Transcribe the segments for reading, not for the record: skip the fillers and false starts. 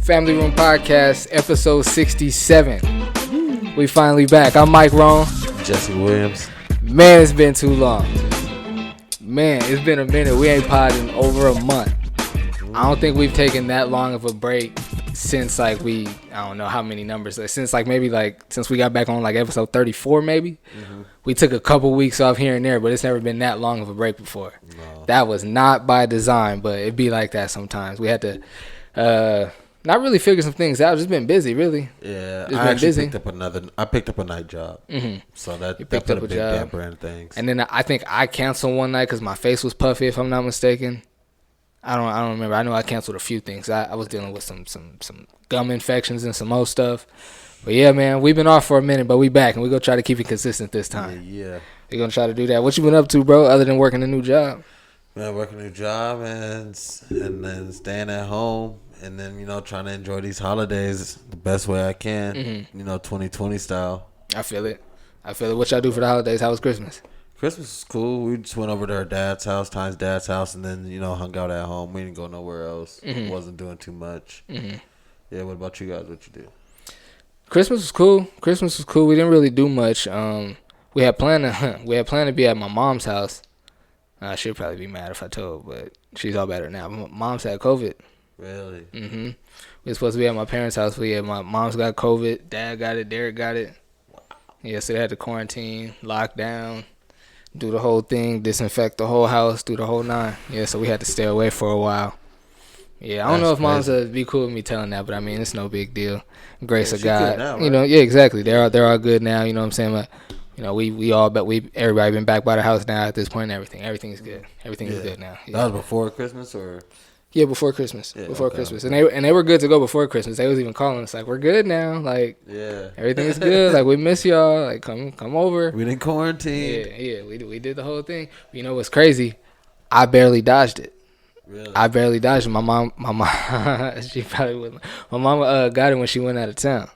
Family Room Podcast, episode 67. We finally back. I'm Mike Rohn. Jesse Williams. Man, it's been too long. Man, it's been a minute. We ain't podded in over a month. I don't think we've taken that long of a break since I don't know how many numbers, since we got back on like episode 34 maybe. We took a couple weeks off here and there, but it's never been that long of a break before. No. That was not by design, but it'd be like that sometimes. We had to not really figure some things out. Just been busy, really. Yeah, I actually picked up a night job. So that put a big damper in things. And then I think I canceled one night because my face was puffy, if I'm not mistaken. I don't remember. I know I canceled a few things. I was dealing with some gum infections and some more stuff. But yeah, man, we've been off for a minute, but we back, and we're going to try to keep it consistent this time. Yeah. We're going to try to do that. What you been up to, bro, other than working a new job? Man, working a new job and then staying at home and then, trying to enjoy these holidays the best way I can, 2020 style. I feel it. What y'all do for the holidays? How was Christmas? Christmas was cool. We just went over to her dad's house, Ty's dad's house, and then, hung out at home. We didn't go nowhere else. Wasn't doing too much. Yeah, what about you guys? What you do? Christmas was cool. We didn't really do much. We had planned to be at my mom's house. She'd probably be mad if I told, but she's all better now. My mom's had COVID. Really? We were supposed to be at my parents' house, but yeah, my mom's got COVID. Dad got it. Derek got it. Wow. Yeah, so they had to quarantine, lock down, do the whole thing, disinfect the whole house, do the whole nine. Yeah, so we had to stay away for a while. Yeah, I don't know if moms would be cool with me telling that, but I mean, it's no big deal. Grace of God. Now, right? Yeah, exactly. They're all good now, you know what I'm saying? But, everybody been back by the house now at this point and everything. Everything's good. Everything is good now. Yeah. That was before Christmas or? Yeah, before Christmas. Christmas. And they were good to go before Christmas. They was even calling us like, we're good now. Like, yeah, everything's good. Like, we miss y'all. Like, come over. We didn't quarantine. Yeah, we did the whole thing. You know what's crazy? I barely dodged it. Really? I barely dodged it. My mom, she probably wouldn't. My mama got it when she went out of town.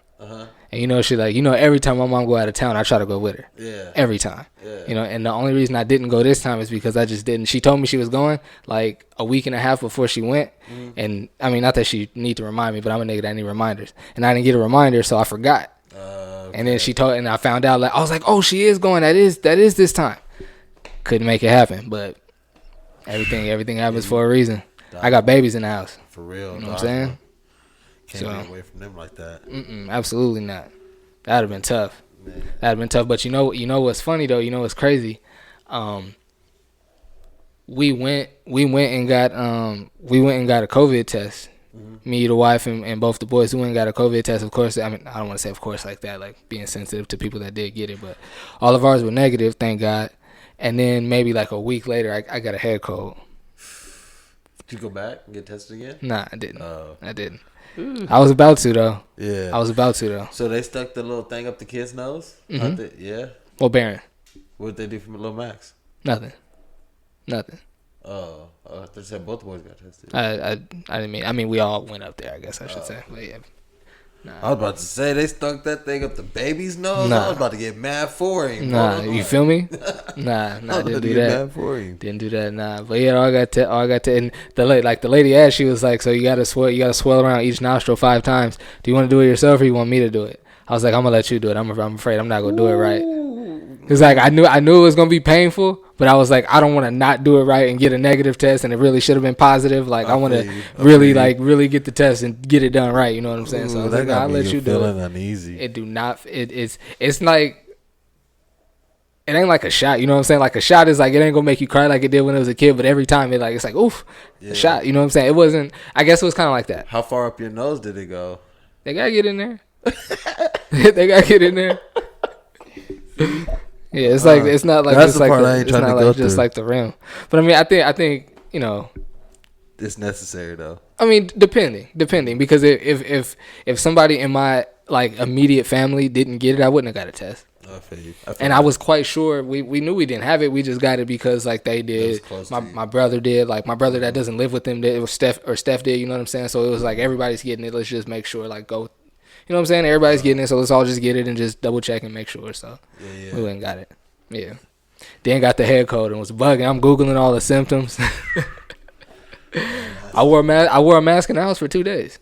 And she every time my mom go out of town, I try to go with her. Yeah. Every time. Yeah. And the only reason I didn't go this time is because I just didn't. She told me she was going like a week and a half before she went. And I mean, not that she need to remind me, but I'm a nigga that need reminders. And I didn't get a reminder, so I forgot. Okay. And then and I found out, I was like, oh, she is going. That is this time. Couldn't make it happen, but everything happens for a reason. I got babies in the house. For real. You know what I'm saying? Can't get away from them like that. Absolutely not. That'd have been tough. Man. That'd have been tough. But you know what's funny though? You know what's crazy? We went and got a COVID test. Me, the wife, and both the boys. We went and got a COVID test. Of course, I mean, I don't want to say of course like that, like being sensitive to people that did get it, but all of ours were negative, thank God. And then maybe like a week later, I got a head cold. Did you go back and get tested again? Nah, I didn't. I didn't. I was about to though. Yeah. I was about to though. So they stuck the little thing up the kid's nose? Yeah. Well, Baron. What did they do from Little Max? Nothing. Oh, they said both boys got tested. I didn't mean we all went up there, I guess I should say. But yeah. Nah. I was about to say they stuck that thing up the baby's nose. Nah. I was about to get mad for him. Nah, you feel me? Nah, didn't do that. Mad for him. Didn't do that. Nah, but yeah, all I got to, and the lady asked, she was like, so you gotta swell around each nostril 5 times. Do you want to do it yourself or you want me to do it? I was like, I'm gonna let you do it. I'm afraid I'm not gonna do it right. Cause like I knew it was gonna be painful, but I was like, I don't want to not do it right and get a negative test, and it really should have been positive. Like I want to really get the test and get it done right. You know what I'm saying? So I was like, I'll let you do it. Feeling uneasy. It do not. It's like it ain't like a shot. You know what I'm saying? Like a shot is like it ain't gonna make you cry like it did when it was a kid, but every time it's like oof, a shot. You know what I'm saying? It wasn't. I guess it was kind of like that. How far up your nose did it go? They gotta get in there. They gotta get in there. Yeah, it's like it's not like that's just the like part I ain't it's trying not to like go just through. like the rim. But I mean, I think it's necessary though. I mean, depending because if somebody in my like immediate family didn't get it, I wouldn't have got a test. I feel you. I was quite sure we knew we didn't have it. We just got it because like they did. My brother did. Like my brother that doesn't live with them did. It was Steph did. You know what I'm saying? So it was like everybody's getting it. Let's just make sure like go. You know what I'm saying? Everybody's getting it, so let's all just get it and just double check and make sure. So we went and got it. Yeah. Then got the head cold and was bugging. I'm Googling all the symptoms. I wore a mask in the house for 2 days.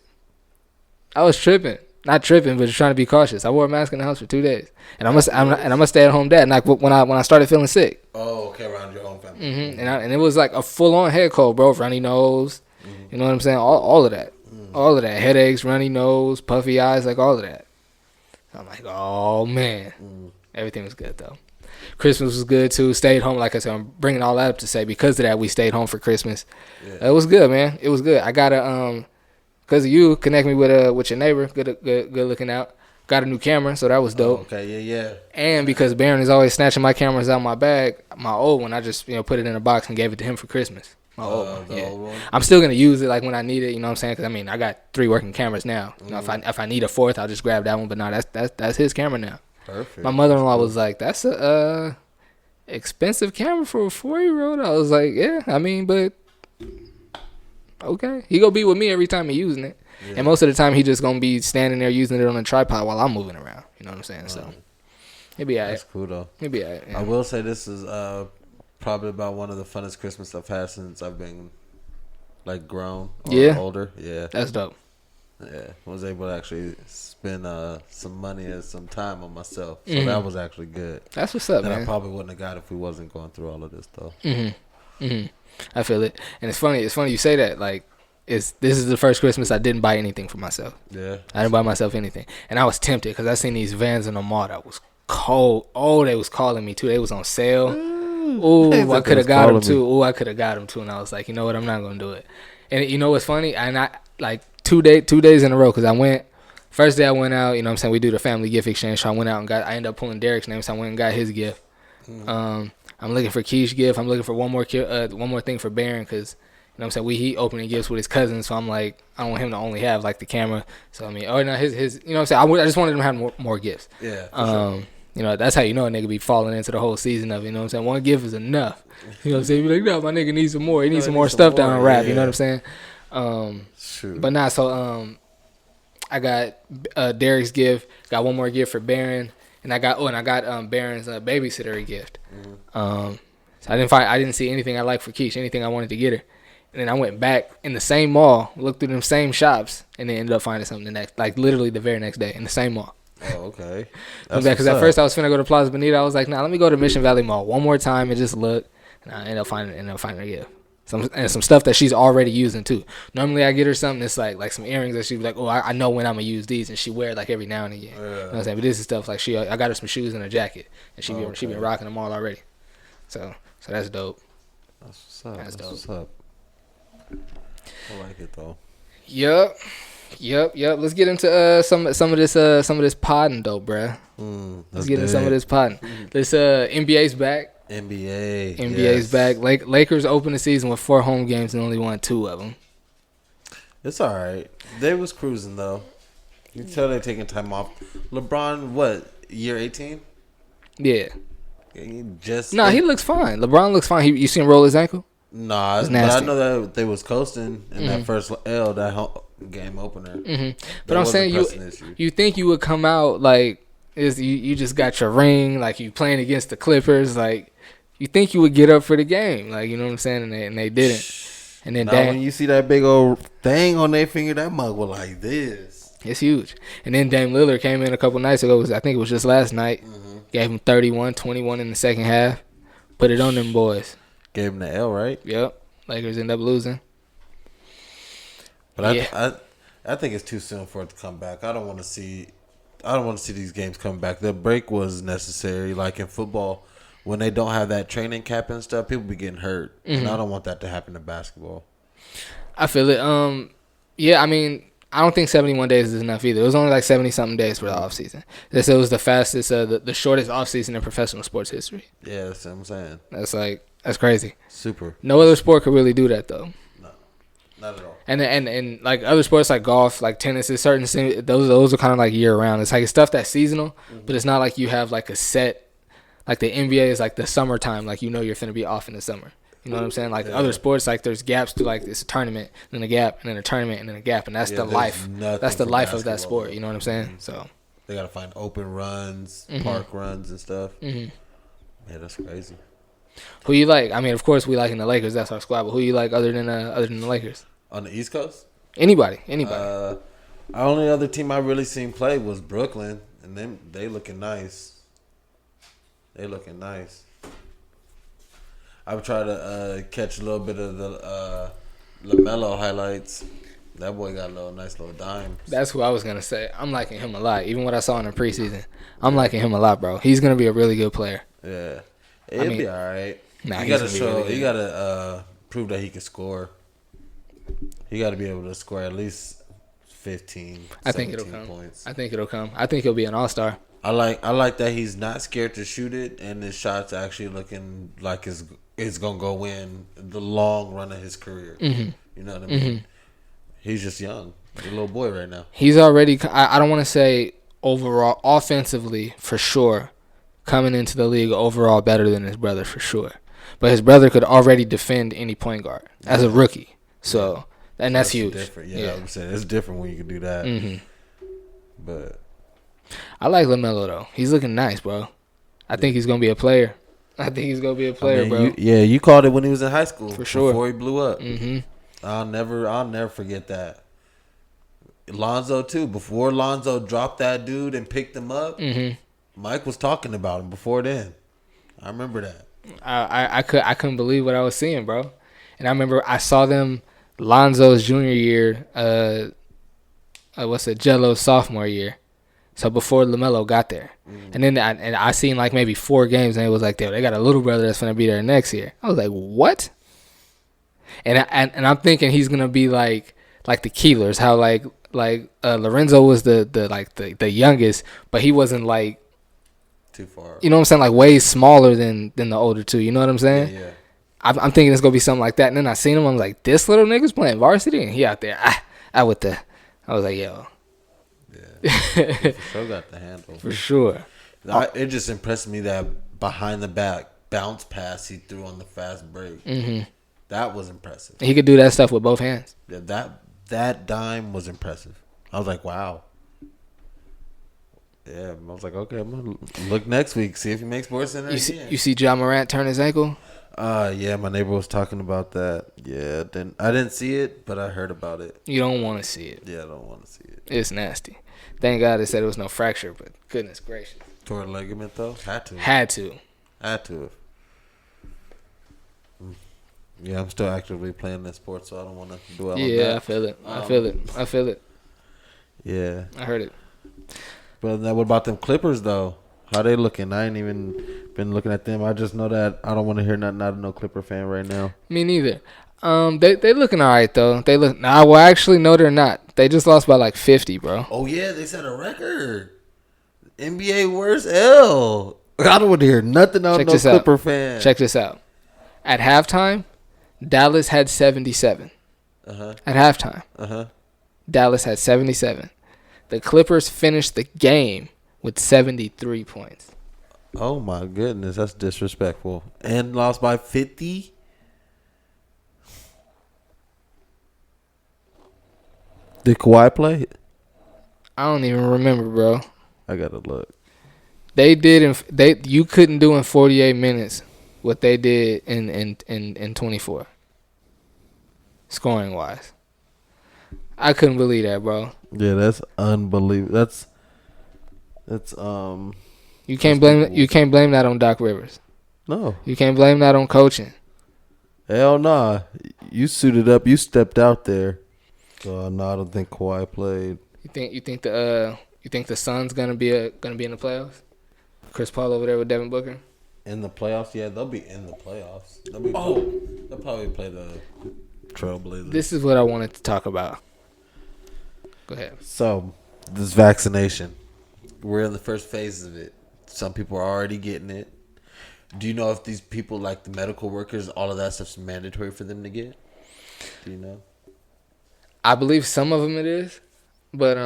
I was tripping. Not tripping, but just trying to be cautious. I wore a mask in the house for 2 days, and I'm a stay-at-home dad. And when I started feeling sick. Oh, okay, around your own family. Mm-hmm. And it was like a full-on head cold, bro. Runny nose, you know what I'm saying? All of that, all of that. Headaches, runny nose, puffy eyes, like all of that. I'm like, oh man, everything was good though. Christmas was good too. Stayed home, like I said. I'm bringing all that up to say because of that we stayed home for Christmas. Yeah. It was good, man. It was good. I got a because of you, connect me with your neighbor. Good looking out. Got a new camera, so that was dope. Oh, okay, yeah. And because Barron is always snatching my cameras out of my bag, my old one, I just put it in a box and gave it to him for Christmas. My old one, Old one? I'm still gonna use it like when I need it. You know what I'm saying? Because I mean, I got 3 working cameras now. You know, if I need a 4th, I'll just grab that one. But no, that's his camera now. Perfect. My mother-in-law was like, "That's a expensive camera for a 4-year-old." I was like, "Yeah, I mean, but okay." He gonna be with me every time he using it. Yeah. And most of the time, he just gonna be standing there using it on a tripod while I'm moving around. You know what I'm saying? So he'll be alright. That's cool though. He'll be alright. Yeah. I will say this is probably about one of the funnest Christmas I've had since I've been like grown or older. Yeah, that's dope. Yeah, was able to actually spend some money and some time on myself, so that was actually good. That's what's up, man. I probably wouldn't have got if we wasn't going through all of this though. I feel it, and it's funny. It's funny you say that. Like. This is the first Christmas I didn't buy anything for myself. Yeah. I didn't buy myself anything. And I was tempted because I seen these Vans in the mall that was cold. Oh, they was calling me too. They was on sale. Oh, I could have got them too. Oh, I could have got them too. And I was like, you know what? I'm not going to do it. And you know what's funny? And I like 2 days in a row because I went. First day I went out, you know what I'm saying? We do the family gift exchange. So I went out and I ended up pulling Derek's name. So I went and got his gift. I'm looking for Keish gift. I'm looking for one more thing for Barron because. You know what I'm saying? He opening gifts with his cousin, so I'm like, I don't want him to only have like the camera. So I mean, his you know what I'm saying? I just wanted him to have more gifts. Yeah. Sure. You know, that's how you know a nigga be falling into the whole season of it. You know what I'm saying? One gift is enough. You know what I'm saying? Be like, no, my nigga needs some more. He needs some more stuff down the wrap. You know what I'm saying? True. But nah, so I got Derek's gift. Got one more gift for Barron, and I got Barron's babysitter a gift. So I didn't see anything I liked for Keish, anything I wanted to get her. And then I went back in the same mall, looked through them same shops, and then ended up finding something literally the very next day in the same mall. Oh, okay. Because at first I was finna go to Plaza Bonita. I was like, nah, let me go to Mission Valley Mall one more time and just look. And I ended up finding a gift. Some stuff that she's already using too. Normally I get her something that's like some earrings that she'd be like, oh, I know when I'm gonna use these, and she wear it like every now and again. Yeah. You know what I'm saying? But this is stuff like I got her some shoes and a jacket, and she been rocking them all already. So that's dope. That's what's up. That's dope. What's up. I like it though. Yep. Let's get into some of this podding though, bruh. Let's get into some of this podding. This NBA's back. NBA's back. Lakers opened the season with 4 home games and only won 2 of them. It's all right. They was cruising though. You can tell they're taking time off. LeBron, what, year 18? Yeah. He looks fine. LeBron looks fine. You seen him roll his ankle? Nah, but I know that they was coasting in that first L, that game opener. But I'm saying you think you would come out like you just got your ring, like you playing against the Clippers, like you think you would get up for the game, like you know what I'm saying, and they didn't. And then when you see that big old thing on their finger, that mug was like this. It's huge. And then Dame Lillard came in a couple nights ago. I think it was just last night. Gave him 31, 21 in the second half. Put it on them boys. Gave him the L, right? Yep. Lakers end up losing. But I think it's too soon for it to come back. I don't want to see these games come back. The break was necessary. Like in football, when they don't have that training camp and stuff, people be getting hurt. And I don't want that to happen in basketball. I feel it. Yeah, I mean, I don't think 71 days is enough either. It was only like 70-something days for the offseason. It was the fastest, the shortest offseason in professional sports history. Yeah, that's what I'm saying. That's crazy. Super. No other sport could really do that though. No, not at all. And like other sports like golf, like tennis, is certain those are kind of like year round. It's like it's stuff that's seasonal, but it's not like you have like a set. Like the NBA is like the summertime, like you know you're finna be off in the summer. You know what I'm saying? Like other sports, like there's gaps to like it's a tournament, then a gap, and then a tournament, and then a gap, and that's the life. That's the life of that sport. You know what I'm saying? So they gotta find open runs, park runs, and stuff. Yeah, that's crazy. Who you like? I mean, of course we liking the Lakers. That's our squad. But who you like other than the Lakers? On the East Coast? Anybody. The only other team I really seen play was Brooklyn, and them they looking nice. They looking nice. I've tried to catch a little bit of the LaMelo highlights. That boy got a nice little dime. That's who I was gonna say. I'm liking him a lot. Even what I saw in the preseason, I'm liking him a lot, bro. He's gonna be a really good player. Yeah, it'll be all right. Nah, you gotta show. Really, you gotta prove that he can score. He got to be able to score at least 15. I think it'll come. Points. I think it'll come. I think he'll be an all-star. I like that he's not scared to shoot it, and his shots actually looking like it's gonna go in the long run of his career. Mm-hmm. You know what I mean? Mm-hmm. He's just young. He's a little boy right now. He's already. I don't want to say overall offensively for sure, coming into the league overall better than his brother for sure. But his brother could already defend any point guard as a rookie. So and that's huge. Different. Yeah, I'm saying it's different when you can do that. Mm-hmm. But I like LaMelo though. He's looking nice, bro. I think he's gonna be a player. Bro. You called it when he was in high school for sure. Before he blew up. Mm-hmm. I'll never forget that. Lonzo too. Before Lonzo dropped that dude and picked him up, Mike was talking about him before then. I remember that. I couldn't believe what I was seeing, bro. And I remember I saw them Lonzo's junior year. Jello's sophomore year. So before LaMelo got there, and then I seen like maybe 4 games, and it was like they got a little brother that's gonna be there next year. I was like, what? And I'm thinking he's gonna be like the Keelers, how like Lorenzo was the youngest, but he wasn't like too far. You know what I'm saying? Like way smaller than the older two. You know what I'm saying? Yeah. I'm thinking it's gonna be something like that. And then I seen him. I'm like, this little nigga's playing varsity, and he out there. I was like, yo. Yeah. For sure got the handle. For sure. It just impressed me that behind the back bounce pass he threw on the fast break. Mm-hmm. That was impressive. He could do that stuff with both hands. Yeah, that dime was impressive. I was like, wow. Yeah, I was like, okay, I'm gonna look next week, see if he makes SportsCenter again. You see John Morant turn his ankle? Yeah, my neighbor was talking about that. Yeah, I didn't see it, but I heard about it. You don't want to see it. Yeah, I don't want to see it. It's nasty. Thank God they said it was no fracture, but goodness gracious. Tore a ligament though? Had to. Yeah, I'm still actively playing this sport, so I don't want to dwell on that. Yeah, I feel it. Yeah. I heard it. But what about them Clippers, though? How they looking? I ain't even been looking at them. I just know that I don't want to hear nothing out of no Clipper fan right now. Me neither. They looking all right, though. Well, actually, no, they're not. They just lost by like 50, bro. Oh, yeah, they set a record. NBA worst L. I don't want to hear nothing out of no Clipper fan. Check this out. At halftime, Dallas had 77. Uh-huh. At halftime. Uh-huh. Dallas had 77. The Clippers finished the game with 73 points. Oh, my goodness. That's disrespectful. And lost by 50? Did Kawhi play? I don't even remember, bro. I got to look. You couldn't do in 48 minutes what they did in 24. Scoring-wise. I couldn't believe that, bro. Yeah, that's unbelievable. That's you can't blame that on Doc Rivers. No. You can't blame that on coaching. Hell nah. You suited up, you stepped out there. So no, I don't think Kawhi played. You think the Suns gonna be in the playoffs? Chris Paul over there with Devin Booker? In the playoffs? Yeah, they'll be in the playoffs. They'll probably play the Trailblazers. This is what I wanted to talk about. Go ahead. So, this vaccination. We're in the first phase of it. Some people are already getting it. Do you know if these people, like the medical workers, all of that stuff's mandatory for them to get? Do you know? I believe some of them it is. But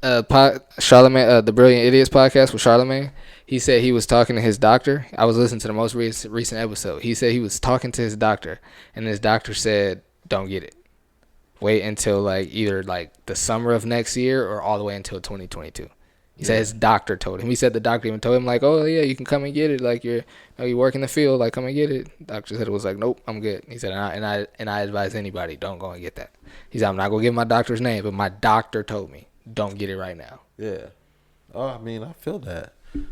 Charlamagne, the Brilliant Idiots podcast with Charlamagne, he said he was talking to his doctor. I was listening to the most recent episode. He said he was talking to his doctor, and his doctor said, don't get it. Wait until either the summer of next year or all the way until 2022. He said his doctor told him. He said the doctor even told him, like, oh, yeah, you can come and get it. Like, you work in the field. Like, come and get it. Doctor said it was like, nope, I'm good. He said, and I advise anybody, don't go and get that. He said, I'm not going to give my doctor's name, but my doctor told me, don't get it right now. Yeah. Oh, I mean, I feel that.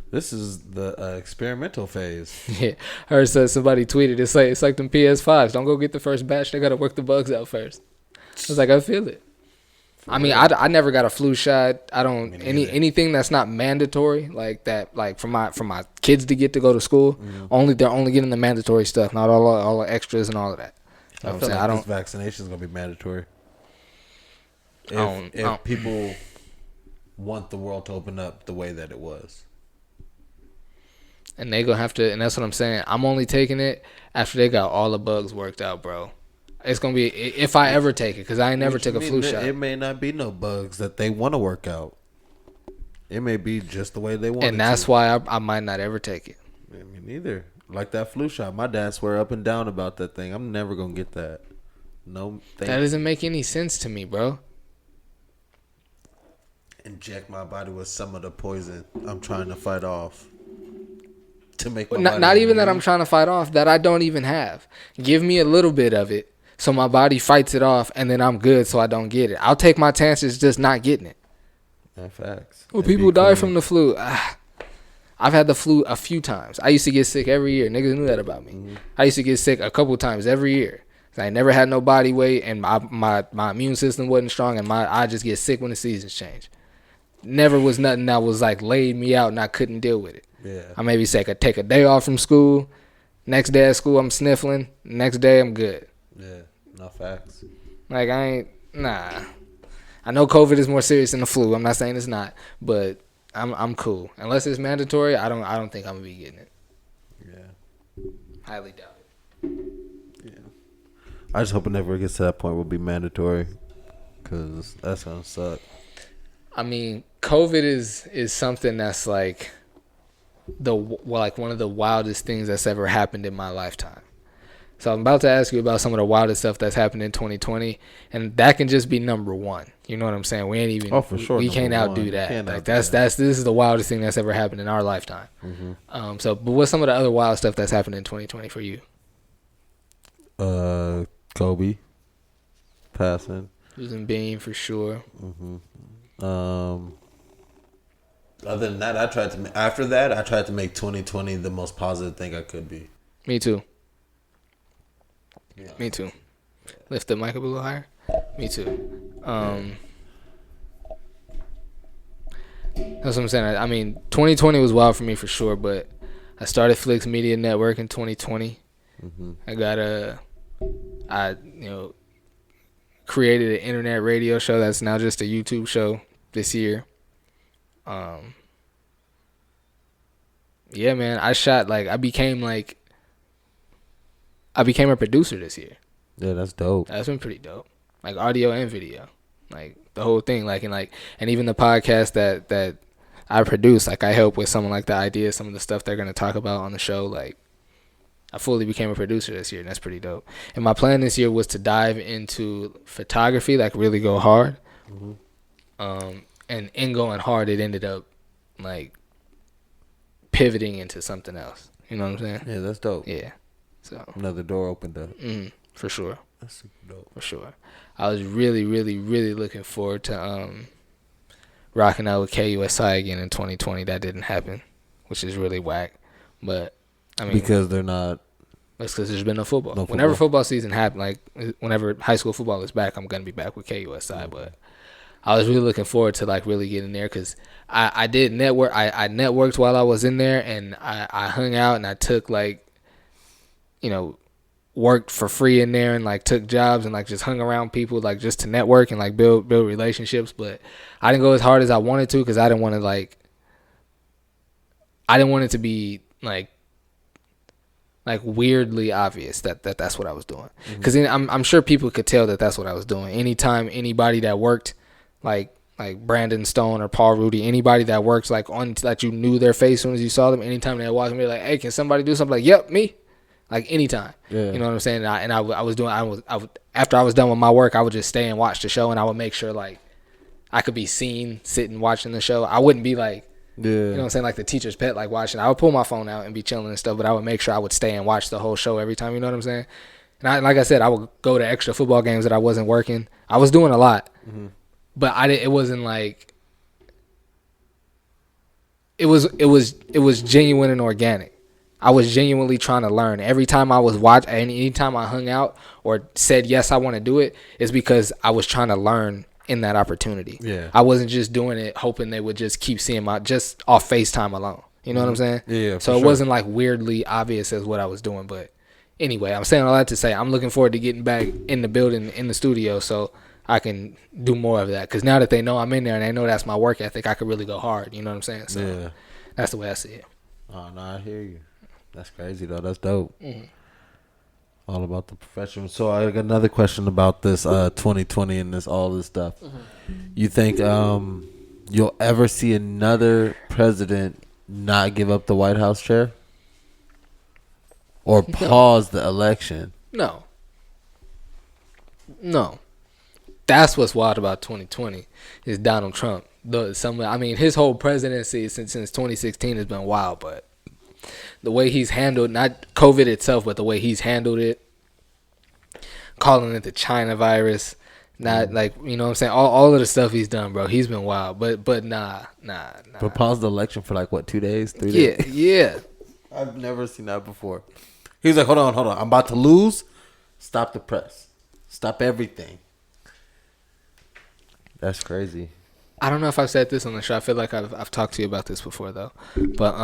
This is the experimental phase. Yeah. I heard somebody tweeted, it's like them PS5s. Don't go get the first batch. They got to work the bugs out first. I was like, I feel it. I mean, I never got a flu shot. I don't anything that's not mandatory like that. Like for my kids to get to go to school, they're only getting the mandatory stuff, not all the extras and all of that. You know I feel like this vaccination is gonna be mandatory. If people want the world to open up the way that it was, and they gonna have to, and that's what I'm saying. I'm only taking it after they got all the bugs worked out, bro. It's going to be, if I ever take it, because I ain't never took a flu shot. It may not be no bugs that they want to work out. It may be just the way they want it. And that's why I might not ever take it. Me neither. Like that flu shot. My dad swear up and down about that thing. I'm never going to get that. No. That doesn't make any sense to me, bro. Inject my body with some of the poison I'm trying to fight off. To make my not even that I'm trying to fight off, that I don't even have. Give me a little bit of it. So my body fights it off, and then I'm good, so I don't get it. I'll take my chances just not getting it. Yeah, facts. Well, people die from the flu. I've had the flu a few times. I used to get sick every year. Niggas knew that about me. Mm-hmm. I used to get sick a couple times every year. I never had no body weight, and my immune system wasn't strong, and I just get sick when the seasons change. Never was nothing that was like laid me out, and I couldn't deal with it. Yeah. I maybe take a day off from school. Next day at school, I'm sniffling. Next day, I'm good. Yeah, no facts. Like, I know COVID is more serious than the flu. I'm not saying it's not, but I'm cool. Unless it's mandatory, I don't think I'm gonna be getting it. Yeah. Highly doubt it. Yeah. I just hope it never gets to that point where it'll be mandatory, because that's gonna suck. I mean, COVID is something that's like one of the wildest things that's ever happened in my lifetime. So I'm about to ask you about some of the wildest stuff that's happened in 2020, and that can just be number one. You know what I'm saying? We ain't even. Oh, for sure. We can't outdo that. Like this is the wildest thing that's ever happened in our lifetime. Mm-hmm. But what's some of the other wild stuff that's happened in 2020 for you? Kobe passing. Losing Bean for sure. Mm-hmm. Other than that, I tried to make 2020 the most positive thing I could be. Me too. Yeah. Me too. Lift the mic up a little higher. Me too. That's what I'm saying. I mean, 2020 was wild for me for sure, but I started Flix Media Network in 2020. Mm-hmm. I created an internet radio show that's now just a YouTube show this year. Yeah, man, I became a producer this year. Yeah, that's dope. That's been pretty dope. Like audio and video, like the whole thing. And even the podcast that I produce, like I help with some of like the ideas, some of the stuff they're gonna talk about on the show. Like I fully became a producer this year, and that's pretty dope. And my plan this year was to dive into photography, like really go hard. Mm-hmm. And in going hard, it ended up like pivoting into something else. You know what I'm saying? Yeah, that's dope. Yeah. So another door opened up. For sure. That's super dope. For sure. I was really, really, really looking forward to rocking out with KUSI again in 2020. That didn't happen, which is really whack. But I mean, because they're not. That's because there's been no football. Whenever football season happens, like whenever high school football is back, I'm gonna be back with KUSI. Mm-hmm. But I was really looking forward to like really getting there because I did network. I networked while I was in there, and I hung out and I took worked for free in there and like took jobs and like just hung around people like just to network and like build relationships. But I didn't go as hard as I wanted to because I didn't want it to be like weirdly obvious that that's what I was doing. Because I'm sure people could tell that that's what I was doing. Anytime anybody that worked like Brandon Stone or Paul Rudy, anybody that works like on that you knew their face as soon as you saw them, anytime they watched me, like, hey, can somebody do something? Like, yep, me. Like anytime. Yeah. You know what I'm saying? I was after I was done with my work, I would just stay and watch the show, and I would make sure like I could be seen sitting watching the show. I wouldn't be like, you know what I'm saying, like the teacher's pet, like watching. I would pull my phone out and be chilling and stuff, but I would make sure I would stay and watch the whole show every time. You know what I'm saying? And like I said, I would go to extra football games that I wasn't working. I was doing a lot, but it wasn't like it was genuine and organic. I was genuinely trying to learn. Every time I was anytime I hung out or said yes, I want to do it, is because I was trying to learn in that opportunity. Yeah, I wasn't just doing it hoping they would just keep seeing my just off FaceTime alone. You know what I'm saying? Yeah. So it wasn't like weirdly obvious as what I was doing, but anyway, I'm saying all that to say I'm looking forward to getting back in the building, in the studio, so I can do more of that. Because now that they know I'm in there and they know that's my work ethic, I could really go hard. You know what I'm saying? So that's the way I see it. Oh, no, I hear you. That's crazy, though. That's dope. All about the professional. So I got another question about this 2020 and all this stuff. You think you'll ever see another president not give up the White House chair? Or pause the election? No. That's what's wild about 2020 is Donald Trump. His whole presidency since 2016 has been wild, but the way he's handled, not COVID itself, but the way he's handled it, calling it the China virus, not like, you know what I'm saying, all of the stuff he's done, bro, he's been wild, but nah. But pause the election for like, what, 2 days, 3 days? Yeah. I've never seen that before. He's like, hold on, I'm about to lose. Stop the press. Stop everything. That's crazy. I don't know if I've said this on the show. I feel like I've talked to you about this before, though. But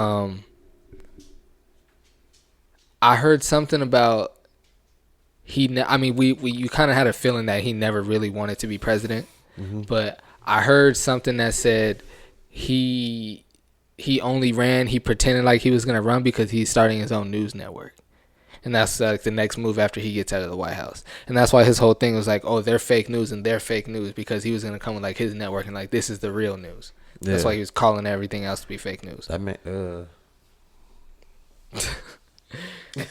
I heard something about you kind of had a feeling that he never really wanted to be president. But I heard something that said he only ran, he pretended like he was going to run because he's starting his own news network. And that's like the next move after he gets out of the White House. And that's why his whole thing was like, oh, they're fake news and they're fake news, because he was going to come with like his network and like, this is the real news. Yeah. That's why he was calling everything else to be fake news. I mean, and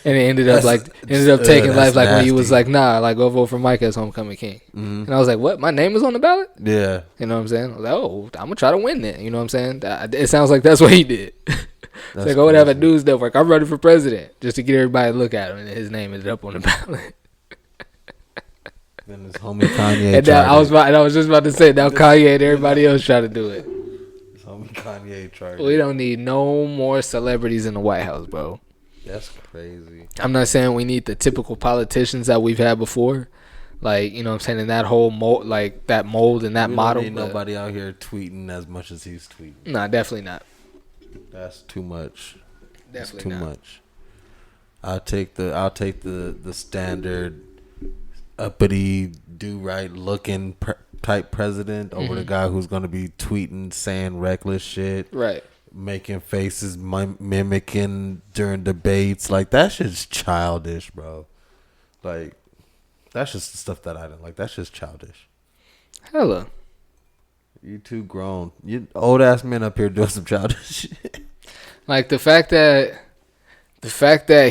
it ended up taking life like nasty. When he was like, nah, like go vote for Mike as homecoming king. And I was like, what? My name is on the ballot? Yeah. You know what I'm saying? I was like, oh, I'm gonna try to win that. You know what I'm saying? It sounds like that's what he did. It's like, I would have a news network. I'm running for president just to get everybody to look at him, and his name ended up on the ballot. Then his homie Kanye. And I was just about to say, now Kanye and everybody else try to do it. His homie Kanye tried. We don't need no more celebrities in the White House, bro. That's crazy. I'm not saying we need the typical politicians that we've had before, like, you know what I'm saying, in that whole mold, like that mold and that model. Ain't nobody out here tweeting as much as he's tweeting. Nah, definitely not. That's too much. Definitely too much. I'll take the standard uppity, do right looking type president over the guy who's gonna be tweeting, saying reckless shit, right? Making faces, mimicking during debates. Like, that's just childish, bro. Like, that's just the stuff that I don't like. That's just childish. Hella. You too grown. You old ass men up here doing some childish shit. Like the fact that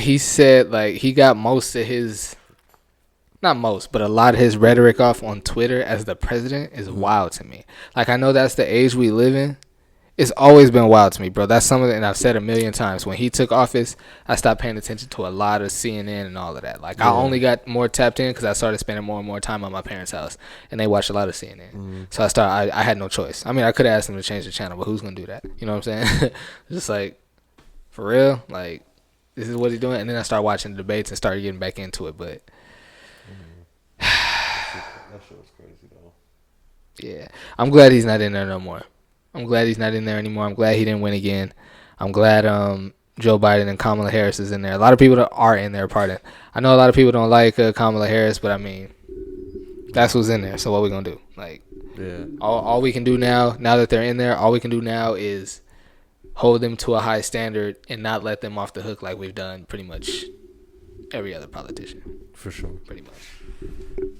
he said like he got most of his, not most, but a lot of his rhetoric off on Twitter as the president is wild to me. Like, I know that's the age we live in. It's always been wild to me, bro. That's something that I've said a million times. When he took office, I stopped paying attention to a lot of CNN and all of that. Like, I only got more tapped in because I started spending more and more time at my parents' house, and they watched a lot of CNN. So I had no choice. I mean, I could have asked them to change the channel, but who's going to do that? You know what I'm saying? Just like, for real? Like, this is what he's doing? And then I started watching the debates and started getting back into it, but... That shit was crazy, though. Yeah. I'm glad he's not in there no more. I'm glad he's not in there anymore. I'm glad he didn't win again. I'm glad Joe Biden and Kamala Harris is in there. A lot of people that are in there, I know a lot of people don't like Kamala Harris, but I mean, that's who's in there. So what we gonna do? Like, all we can do now that they're in there, all we can do now is hold them to a high standard and not let them off the hook like we've done pretty much every other politician. For sure. Pretty much.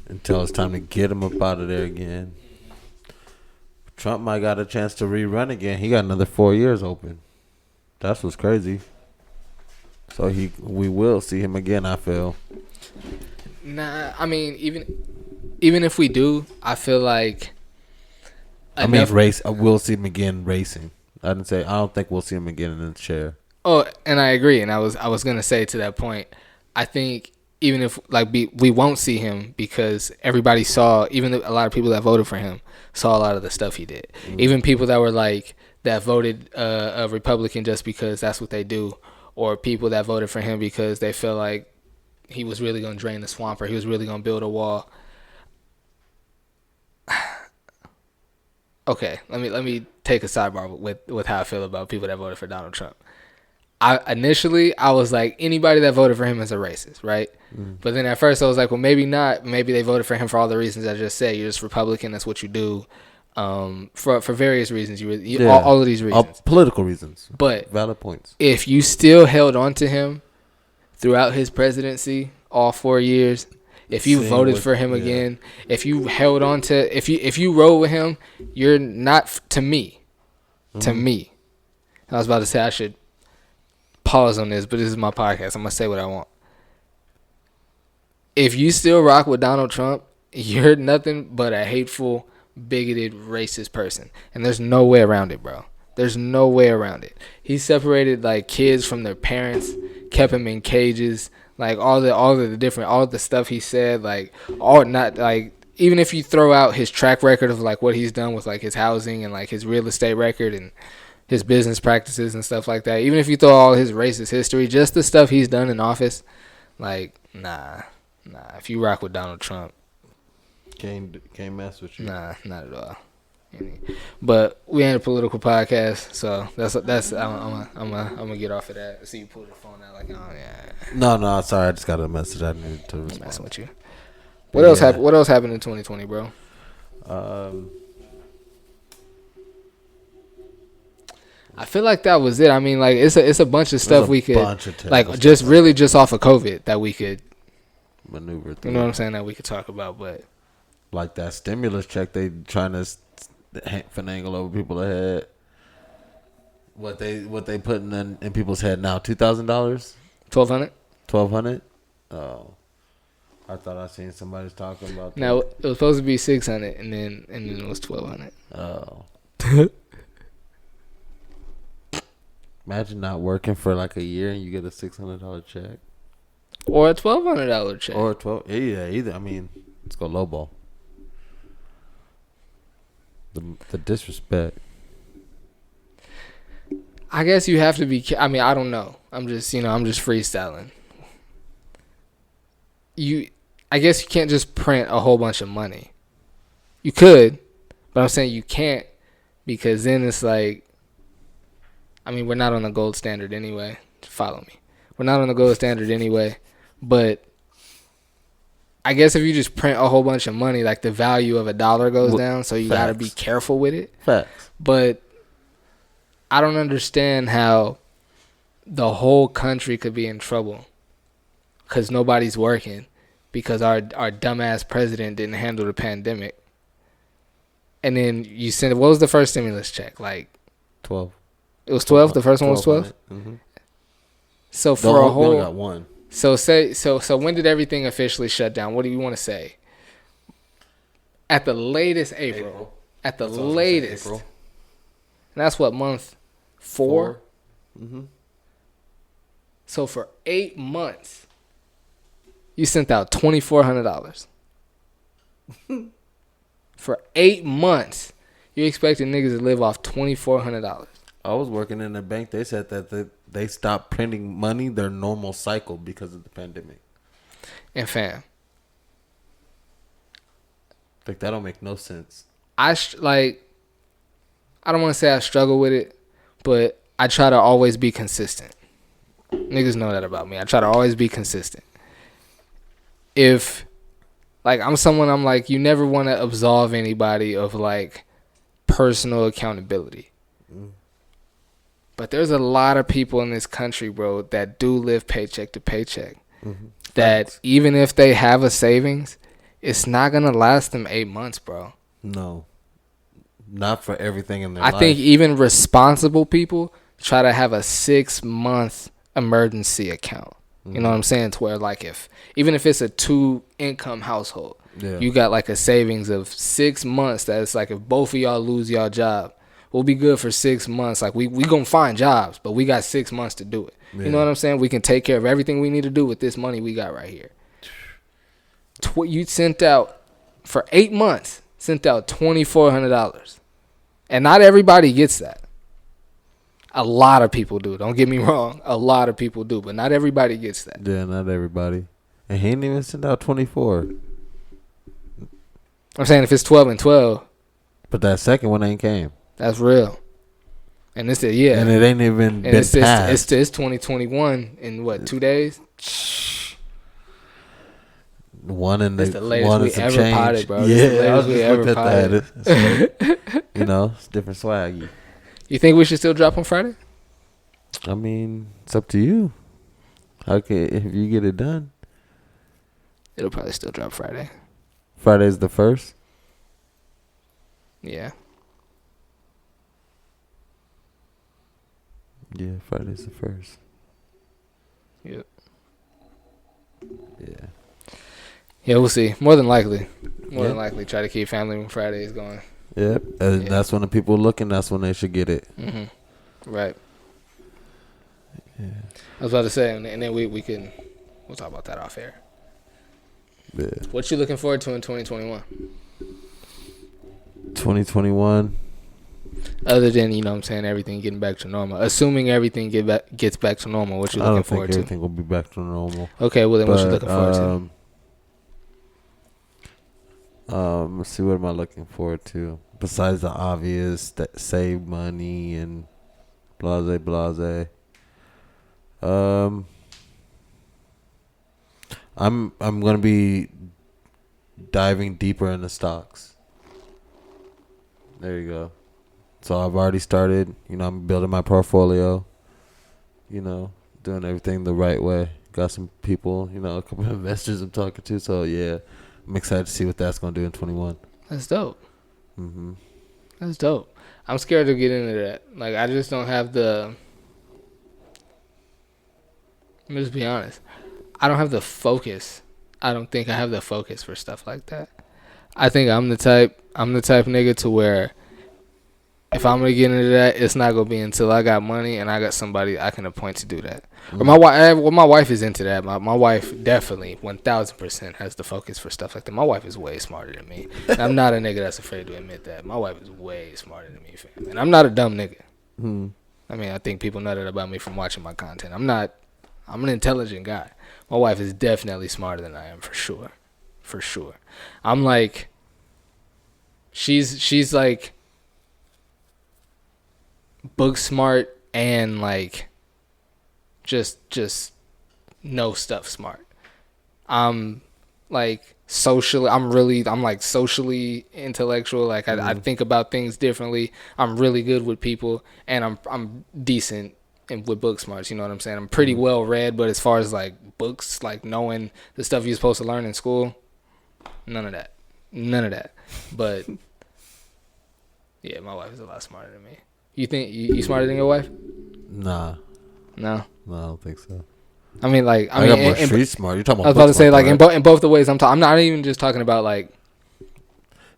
Until it's time to get them up out of there again. Trump might got a chance to rerun again. He got another 4 years open. That's what's crazy. So we will see him again, I feel. Nah, I mean, even if we do, I feel like I mean, race. We'll see him again racing. I didn't say. I don't think we'll see him again in the chair. Oh, and I agree. And I was gonna say to that point, I think even if we won't see him because everybody saw, even a lot of people that voted for him saw a lot of the stuff he did. Mm-hmm. Even people that were that voted a Republican just because that's what they do, or people that voted for him because they feel like he was really gonna drain the swamp or he was really gonna build a wall. Okay, let me take a sidebar with how I feel about people that voted for Donald Trump. Initially I was like, anybody that voted for him is a racist, right? Mm. But then at first I was like, well, maybe not. Maybe they voted for him for all the reasons I just said. You're just Republican. That's what you do. For various reasons. All of these reasons. All political reasons. But valid points. If you still held on to him throughout his presidency, all 4 years, if you voted for him again, if you held on to, if you rode with him, you're not, to me. I was about to say I should pause on this, but this is my podcast. I'm going to say what I want. If you still rock with Donald Trump, you're nothing but a hateful, bigoted, racist person. And there's no way around it, bro. There's no way around it. He separated kids from their parents, kept them in cages, all the stuff he said, even if you throw out his track record of what he's done with his housing and his real estate record and his business practices and stuff like that. Even if you throw all his racist history, just the stuff he's done in office, nah. If you rock with Donald Trump, can't mess with you. Nah, not at all. But we ain't a political podcast, so that's I'm gonna get off of that. I see you pull your phone out oh yeah. No, sorry, I just got a message I needed to respond. Messing with you. What else happened? What else happened in 2020, bro? I feel like that was it. I mean, it's a bunch of stuff we could just off of COVID that we could maneuver through. You know what I'm saying? That we could talk about, but that stimulus check they trying to finagle over people's head. What they putting in people's head now? $2,000? $1,200? Oh, I thought I seen somebody talking about that. Now it was supposed to be $600, and then it was $1,200. Oh. Imagine not working for a year and you get a $600 check. Or a $1,200 check. Or either. I mean, let's go lowball. The disrespect. I guess you have to be. I mean, I don't know. I'm just freestyling. I guess you can't just print a whole bunch of money. You could, but I'm saying you can't because then it's I mean, we're not on the gold standard anyway. Follow me. We're not on the gold standard anyway. But I guess if you just print a whole bunch of money, the value of $1 goes down. So you got to be careful with it. Facts. But I don't understand how the whole country could be in trouble because nobody's working because our dumbass president didn't handle the pandemic. And then you send, what was the first stimulus check? 12. It was 12. The first one was 12. Mm-hmm. So for a whole, got one. So when did everything officially shut down? What do you want to say? At the latest, April. At the latest. April. And that's what, month 4? Mm-hmm. So for 8 months, you sent out $2,400. For 8 months, you expecting niggas to live off $2,400. I was working in a bank. They said that they stopped printing money their normal cycle because of the pandemic. And fam, that don't make no sense. I don't want to say I struggle with it, but I try to always be consistent. Niggas know that about me. I try to always be consistent. If I'm someone, I'm you never want to absolve anybody of personal accountability. Mm. But there's a lot of people in this country, bro, that do live paycheck to paycheck. Mm-hmm. That even if they have a savings, it's not going to last them 8 months, bro. No. Not for everything in their life. I think even responsible people try to have a 6-month emergency account. Mm-hmm. You know what I'm saying? To where even if it's a 2-income household, You got like a savings of 6 months. That's like if both of y'all lose y'all job, we'll be good for 6 months. Like we gonna find jobs, but we got 6 months to do it. You know what I'm saying? We can take care of everything we need to do with this money we got right here. You sent out for 8 months, sent out $2,400, and not everybody gets that. A lot of people do. Don't get me wrong. A lot of people do, but not everybody gets that. Yeah, not everybody. And he didn't even send out 24. I'm saying if it's 12 and 12. But that second one ain't came. That's real. And it's and it ain't even been passed. It's 2021 in what, 2 days? One in the latest we ever change. potted, bro. Yeah, I was just looking at that. You know, it's different swag. You think we should still drop on Friday? I mean, it's up to you. Okay, if you get it done, it'll probably still drop Friday. Friday's the 1st? Yeah. Yeah, Friday's the 1st. Yep. Yeah. Yeah, we'll see. More than likely. More than likely, try to keep Family Room Fridays going. Yep. And that's when the people are looking. That's when they should get it. Mm-hmm. Right. Yeah. I was about to say, and then we'll talk about that off air. Yeah. What you looking forward to in 2021? 2021. Other than, you know what I'm saying, everything getting back to normal. Assuming everything gets back to normal, what you looking forward to? I don't think everything will be back to normal. Okay, well then what you looking forward to? Let's see, what am I looking forward to? Besides the obvious, that save money and blase. I'm gonna be diving deeper into stocks. There you go. So I've already started. You know, I'm building my portfolio. You know, doing everything the right way. Got some people. You know, a couple of investors I'm talking to. So yeah, I'm excited to see what that's gonna do in 21. That's dope. Mm-hmm. That's dope. I'm scared to get into that. Like, I just don't have the. Let me just be honest. I don't have the focus. I don't think I have the focus for stuff like that. I think I'm the type nigga to where if I'm gonna get into that, it's not gonna be until I got money and I got somebody I can appoint to do that. Mm-hmm. Or my wife is into that. My wife definitely 1000% has the focus for stuff like that. My wife is way smarter than me. I'm not a nigga that's afraid to admit that. My wife is way smarter than me, fam. And I'm not a dumb nigga. Mm-hmm. I mean, I think people know that about me from watching my content. I'm an intelligent guy. My wife is definitely smarter than I am, for sure. For sure. I'm like, she's like book smart and like just know stuff smart. I'm like socially intellectual. Like I think about things differently. I'm really good with people, and I'm decent with book smarts. You know what I'm saying? I'm pretty well read, but as far as like books, like knowing the stuff you're supposed to learn in school, none of that. But yeah, my wife is a lot smarter than me. You think you smarter than your wife? Nah. No, I don't think so. I mean, like, I got more street smart. You're talking about. I was about to say, like, right? in both the ways I'm talking. I'm not even just talking about like,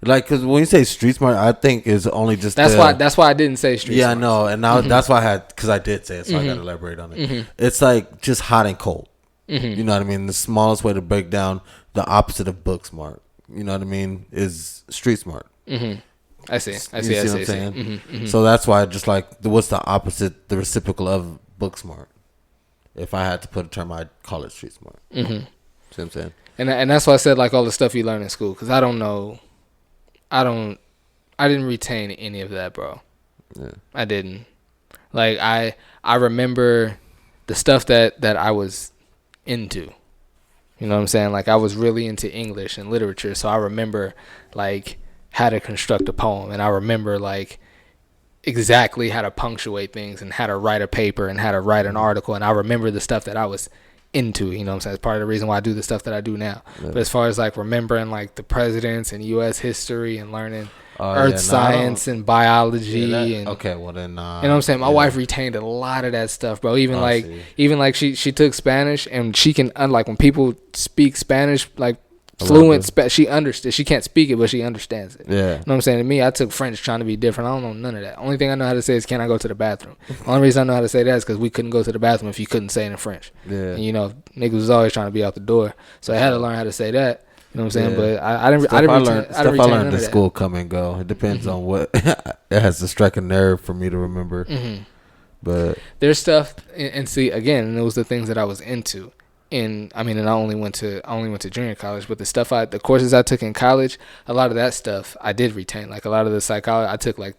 because when you say street smart, I think it's only just that's why I didn't say street. Yeah, smart. I know, and now that's why I had, because I did say it, so I got to elaborate on it. Mm-hmm. It's like just hot and cold. Mm-hmm. You know what I mean? The smallest way to break down the opposite of book smart, you know what I mean, is street smart. Mm-hmm. I see. What I'm saying? Mm-hmm, mm-hmm. So that's why, just like, what's the opposite, the reciprocal of book smart? If I had to put a term, I'd call it street smart. Mm-hmm. See what I'm saying? And that's why I said, like, all the stuff you learn in school, because I didn't retain any of that, bro. Yeah. I didn't. Like, I remember the stuff that I was into. You know what I'm saying? Like, I was really into English and literature, so I remember, like, how to construct a poem, and I remember, like, exactly how to punctuate things and how to write a paper and how to write an article, and I remember the stuff that I was into, you know what I'm saying? It's part of the reason why I do the stuff that I do now. Yeah. But as far as, like, remembering, like, the presidents and U.S. history and learning earth science and biology and okay, well then, you know what I'm saying? My wife retained a lot of that stuff, bro. Even like she took Spanish, and she can, like, when people speak Spanish, like, fluent. She understands. She can't speak it, but she understands it. Yeah. You know what I'm saying? To me, I took French trying to be different. I don't know none of that. Only thing I know how to say is, can I go to the bathroom? Only reason I know how to say that is because we couldn't go to the bathroom if you couldn't say it in French. Yeah. And, niggas was always trying to be out the door. So I had to learn how to say that. You know what I'm saying? Yeah. But I didn't learned at school come and go. It depends on what it has to strike a nerve for me to remember. Mm-hmm. But there's stuff and see again, and it was the things that I was into. And I only went to junior college, but the courses I took in college, a lot of that stuff I did retain. Like a lot of the psychology, I took like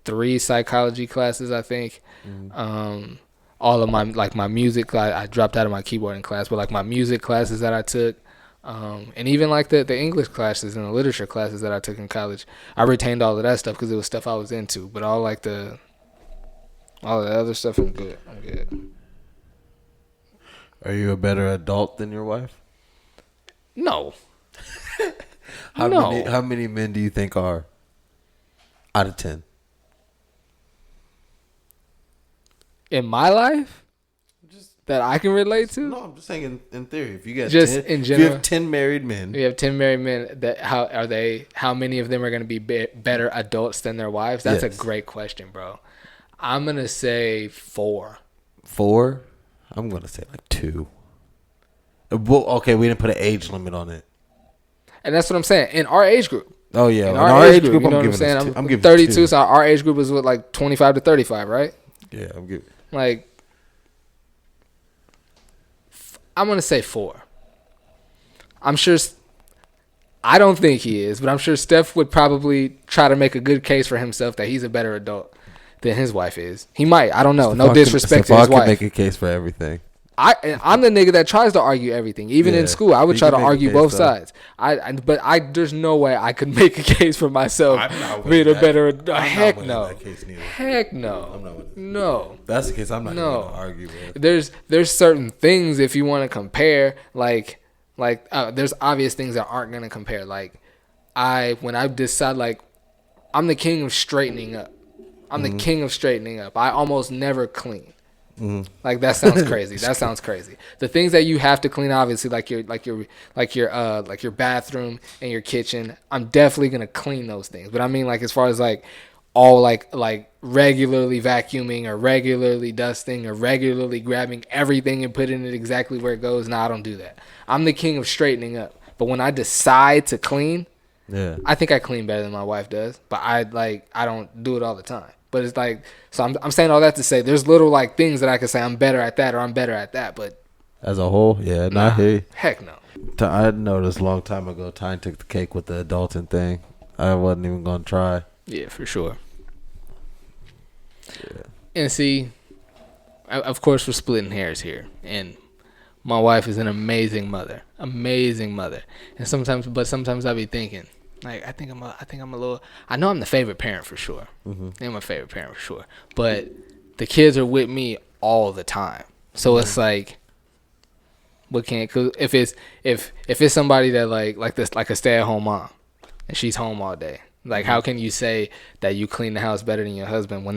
3 psychology classes, I think. Mm-hmm. All of my music, I dropped out of my keyboarding class, but like my music classes that I took, and even like the English classes and the literature classes that I took in college, I retained all of that stuff because it was stuff I was into. But all the other stuff, I'm good. Are you a better adult than your wife? No. How many men do you think are out of 10? In my life? Just that I can relate to? No, I'm just saying in theory. If you got just 10, in general, if you have 10 married men. You have 10 married men. How many of them are going to be better adults than their wives? That's a great question, bro. I'm going to say 4. 4? I'm going to say like 2. Well, okay, we didn't put an age limit on it. And that's what I'm saying. In our age group. Oh, yeah. In our age group, I'm giving it I'm giving 32, 2. So our age group is like 25 to 35, right? Yeah, I'm giving. Like, I'm going to say 4. I'm sure, I don't think he is, but I'm sure Steph would probably try to make a good case for himself that he's a better adult than his wife is. He might. I don't know. No disrespect to his wife. Can make a case for everything. I'm the nigga that tries to argue everything. Even in school, I would try to argue both sides. But there's no way I could make a case for myself being a better. Heck no. Heck no. No. If that's the case, I'm not going to argue with it. There's certain things if you want to compare, like there's obvious things that aren't going to compare. Like when I decide, like, I'm the king of straightening up. I'm the king of straightening up. I almost never clean. Mm-hmm. Like that sounds crazy. That sounds crazy. The things that you have to clean, obviously, like your bathroom and your kitchen, I'm definitely gonna clean those things. But I mean, like, as far as like all like regularly vacuuming or regularly dusting or regularly grabbing everything and putting it exactly where it goes, I don't do that. I'm the king of straightening up. But when I decide to clean, I think I clean better than my wife does. But I don't do it all the time. But it's like, so I'm saying all that to say there's little like things that I can say I'm better at that or I'm better at that. But as a whole, not here. Heck no. I noticed a long time ago, Tyne took the cake with the adulting thing. I wasn't even going to try. Yeah, for sure. Yeah. And see, of course, we're splitting hairs here. And my wife is an amazing mother. Amazing mother. And sometimes I be thinking, like, I think I'm a little. I know I'm the favorite parent for sure. Mm-hmm. I'm a favorite parent for sure. But the kids are with me all the time, so it's like, what can't? Cause if it's somebody that like this, like a stay-at-home mom, and she's home all day, like, how can you say that you clean the house better than your husband when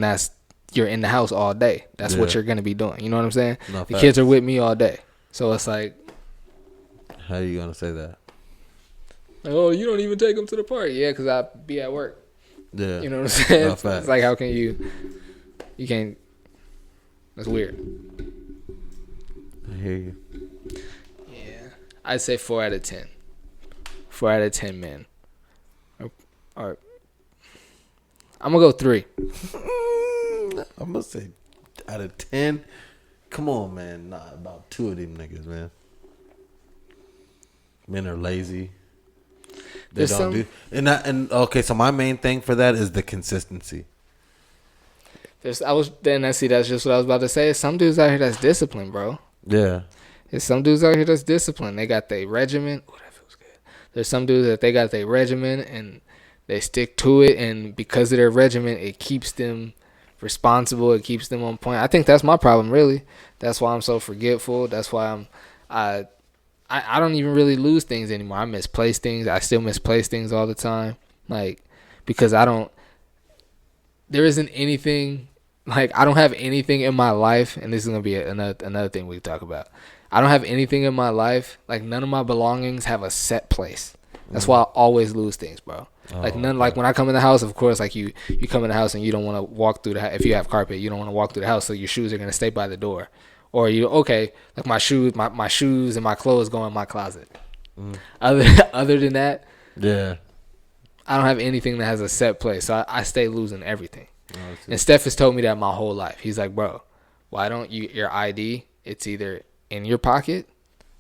you're in the house all day? That's what you're gonna be doing. You know what I'm saying? The kids are with me all day, so it's like, how are you gonna say that? Oh, you don't even take them to the park. Yeah, because I be at work. Yeah. You know what I'm saying? It's like, how can you can't. That's weird. I hear you. Yeah. I'd say 4 out of 10. 4 out of 10 men. Or I'm going to go 3. I'm going to say out of 10. Come on, man. Nah, about 2 of them niggas, man. Men are lazy. They don't do. And okay, so my main thing for that is the consistency. That's just what I was about to say. Some dudes out here that's disciplined, bro. Yeah. There's some dudes out here that's disciplined. They got their regimen. Oh, that feels good. There's some dudes that they got their regimen and they stick to it, and because of their regimen, it keeps them responsible. It keeps them on point. I think that's my problem, really. That's why I'm so forgetful. That's why I don't even really lose things anymore. I misplace things. I still misplace things all the time. Like, because there isn't anything, like, I don't have anything in my life, and this is going to be another thing we talk about. I don't have anything in my life. Like, none of my belongings have a set place. That's why I always lose things, bro. Like, none. Okay. Like, when I come in the house, of course, like, you come in the house and you don't want to walk through the if you have carpet, you don't want to walk through the house, so your shoes are going to stay by the door. Or like, my shoes and my clothes go in my closet. Other than that, yeah, I don't have anything that has a set place. So I stay losing everything. And Steph has told me that my whole life. He's like, bro, why don't your ID, it's either in your pocket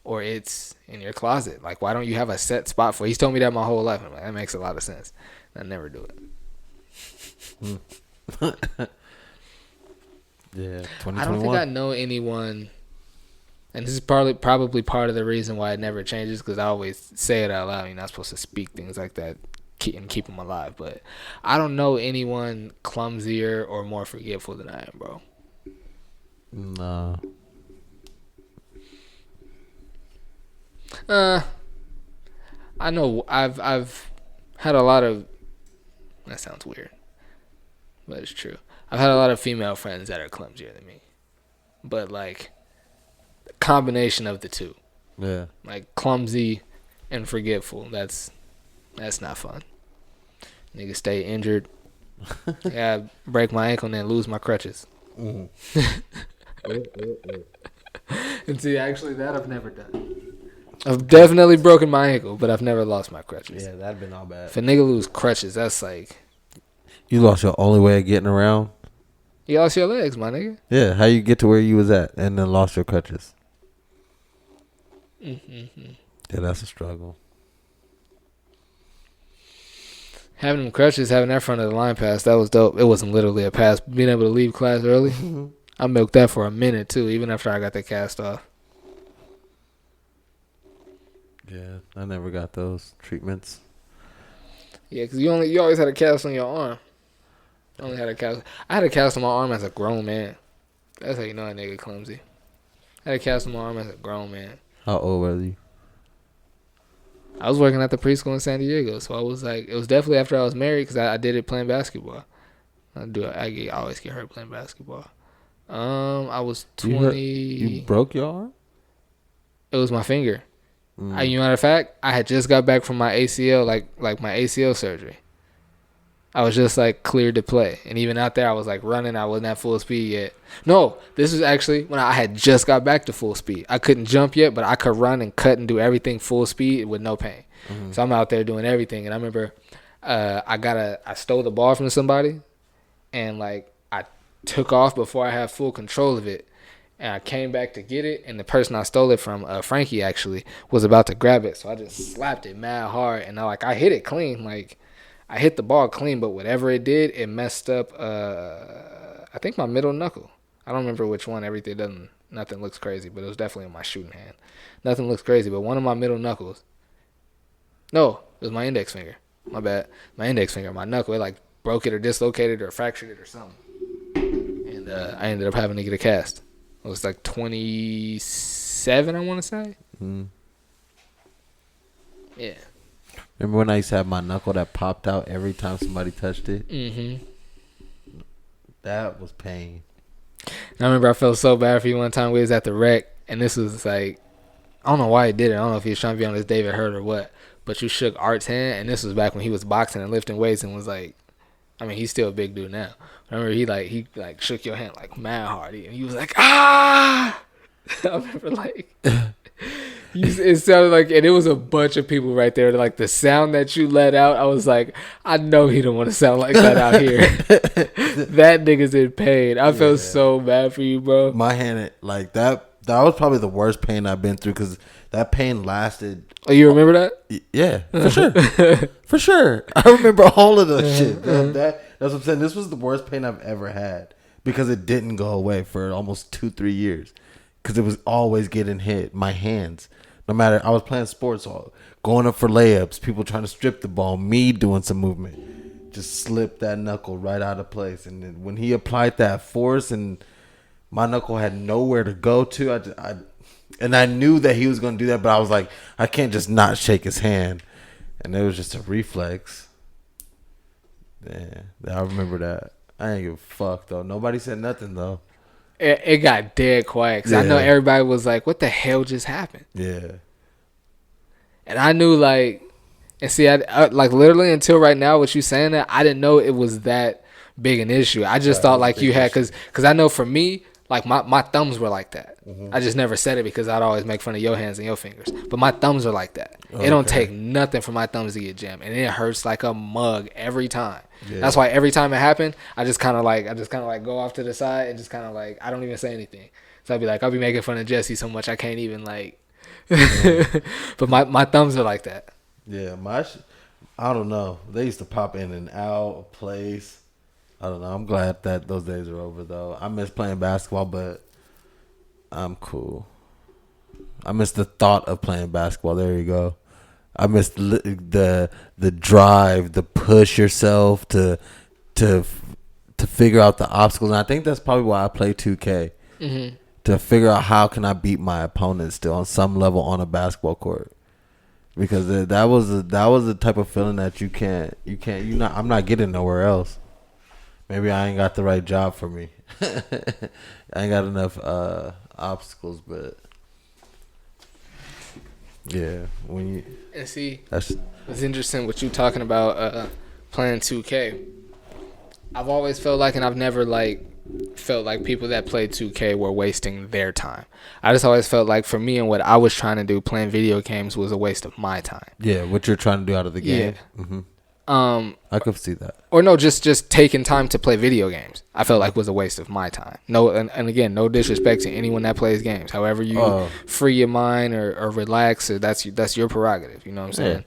or it's in your closet. Like, why don't you have a set spot for it? He's told me that my whole life. I'm like, that makes a lot of sense. I never do it. Yeah, 2021. I don't think I know anyone, and this is probably part of the reason why it never changes, because I always say it out loud. You're not supposed to speak things like that and keep them alive. But I don't know anyone clumsier or more forgetful than I am, bro. No. I know I've had a lot of. That sounds weird, but it's true. I've had a lot of female friends that are clumsier than me, but like the combination of the two, yeah, like clumsy and forgetful. That's not fun. Niggas stay injured. Yeah, break my ankle and then lose my crutches. And see, actually, that I've never done. I've definitely broken my ankle, but I've never lost my crutches. Yeah, that'd been all bad. If a nigga lose crutches, that's like... You lost your only way of getting around? You lost your legs, my nigga. Yeah, how you get to where you was at and then lost your crutches? Mm-hmm. Yeah, that's a struggle. Having them crutches, having that front of the line pass, that was dope. It wasn't literally a pass. Being able to leave class early, I milked that for a minute, too, even after I got the cast off. Yeah, I never got those treatments. Yeah, because you always had a cast on your arm. I had a cast on my arm as a grown man. That's how you know a nigga clumsy. I had a cast on my arm as a grown man. How old were you? I was working at the preschool in San Diego, so I was like, it was definitely after I was married, because I did it playing basketball. I always get hurt playing basketball. I was 20. You broke your arm? It was my finger. You matter of fact, I had just got back from my ACL, like my ACL surgery. I was just like cleared to play, and even out there, I was like running. I wasn't at full speed yet. No, this was actually when I had just got back to full speed. I couldn't jump yet, but I could run and cut and do everything full speed with no pain. So I'm out there doing everything, and I remember I stole the ball from somebody, and like I took off before I had full control of it. And I came back to get it, and the person I stole it from, Frankie, actually, was about to grab it. So I just slapped it mad hard, and I hit it clean. Like, I hit the ball clean, but whatever it did, it messed up, I think, my middle knuckle. I don't remember which one. Nothing looks crazy, but it was definitely in my shooting hand. Nothing looks crazy, but one of my middle knuckles. No, it was my index finger. My bad. My index finger, my knuckle, it like broke it or dislocated or fractured it or something. And I ended up having to get a cast. It was like 27, I want to say. Yeah. Remember when I used to have my knuckle that popped out every time somebody touched it? Mm-hmm. That was pain. And I remember I felt so bad for you one time. We was at the rec, and this was like, I don't know why he did it. I don't know if he was trying to be on this David Hurt or what. But you shook Art's hand, and this was back when he was boxing and lifting weights and was like, I mean, he's still a big dude now. I remember he shook your hand like mad hard, and he was like, ah! I remember like, it sounded like, and it was a bunch of people right there. Like the sound that you let out, I was like, I know he don't want to sound like that out here. That nigga's in pain. I felt so bad for you, bro. My hand, like that was probably the worst pain I've been through, because that pain lasted. Oh, you remember that? Yeah, for sure. For sure. I remember all of those shit. That's what I'm saying. This was the worst pain I've ever had, because it didn't go away for almost 2-3 years, because it was always getting hit. My hands. No matter, I was playing sports, going up for layups, people trying to strip the ball, me doing some movement. Just slipped that knuckle right out of place. And then when he applied that force and my knuckle had nowhere to go to, I knew that he was going to do that, but I was like, I can't just not shake his hand. And it was just a reflex. Yeah, I remember that. I ain't give a fuck, though. Nobody said nothing, though. it got dead quiet because I know everybody was like, "What the hell just happened?" Yeah. And I knew like, and see, I like literally until right now, what you saying that I didn't know it was that big an issue. I just thought like you had because I know for me, like my thumbs were like that. I just never said it because I'd always make fun of your hands and your fingers, but my thumbs are like that. Okay. It don't take nothing for my thumbs to get jammed, and it hurts like a mug every time. Yeah. That's why every time it happened, I just kind of like go off to the side and just kind of like I don't even say anything. So I'll be making fun of Jesse so much I can't even like. But my thumbs are like that. Yeah, I don't know. They used to pop in and out of place. I don't know. I'm glad that those days are over though. I miss playing basketball, but I'm cool. I miss the thought of playing basketball. There you go. I miss the drive, the push yourself to figure out the obstacles. And I think that's probably why I play 2K. Mm-hmm. To figure out how can I beat my opponent still on some level on a basketball court. Because that was the type of feeling that I'm not getting nowhere else. Maybe I ain't got the right job for me. I ain't got enough obstacles, but yeah, and see, it's interesting what you talking about playing 2K. I've always felt like, and I've never like felt like people that played 2K were wasting their time. I just always felt like for me and what I was trying to do, playing video games was a waste of my time. Yeah, what you're trying to do out of the game. Yeah. Mm-hmm. I could see that. Or no, just taking time to play video games, I felt like was a waste of my time. No, and again, no disrespect to anyone that plays games. However you free your mind or relax, or that's your prerogative. You know what I'm saying?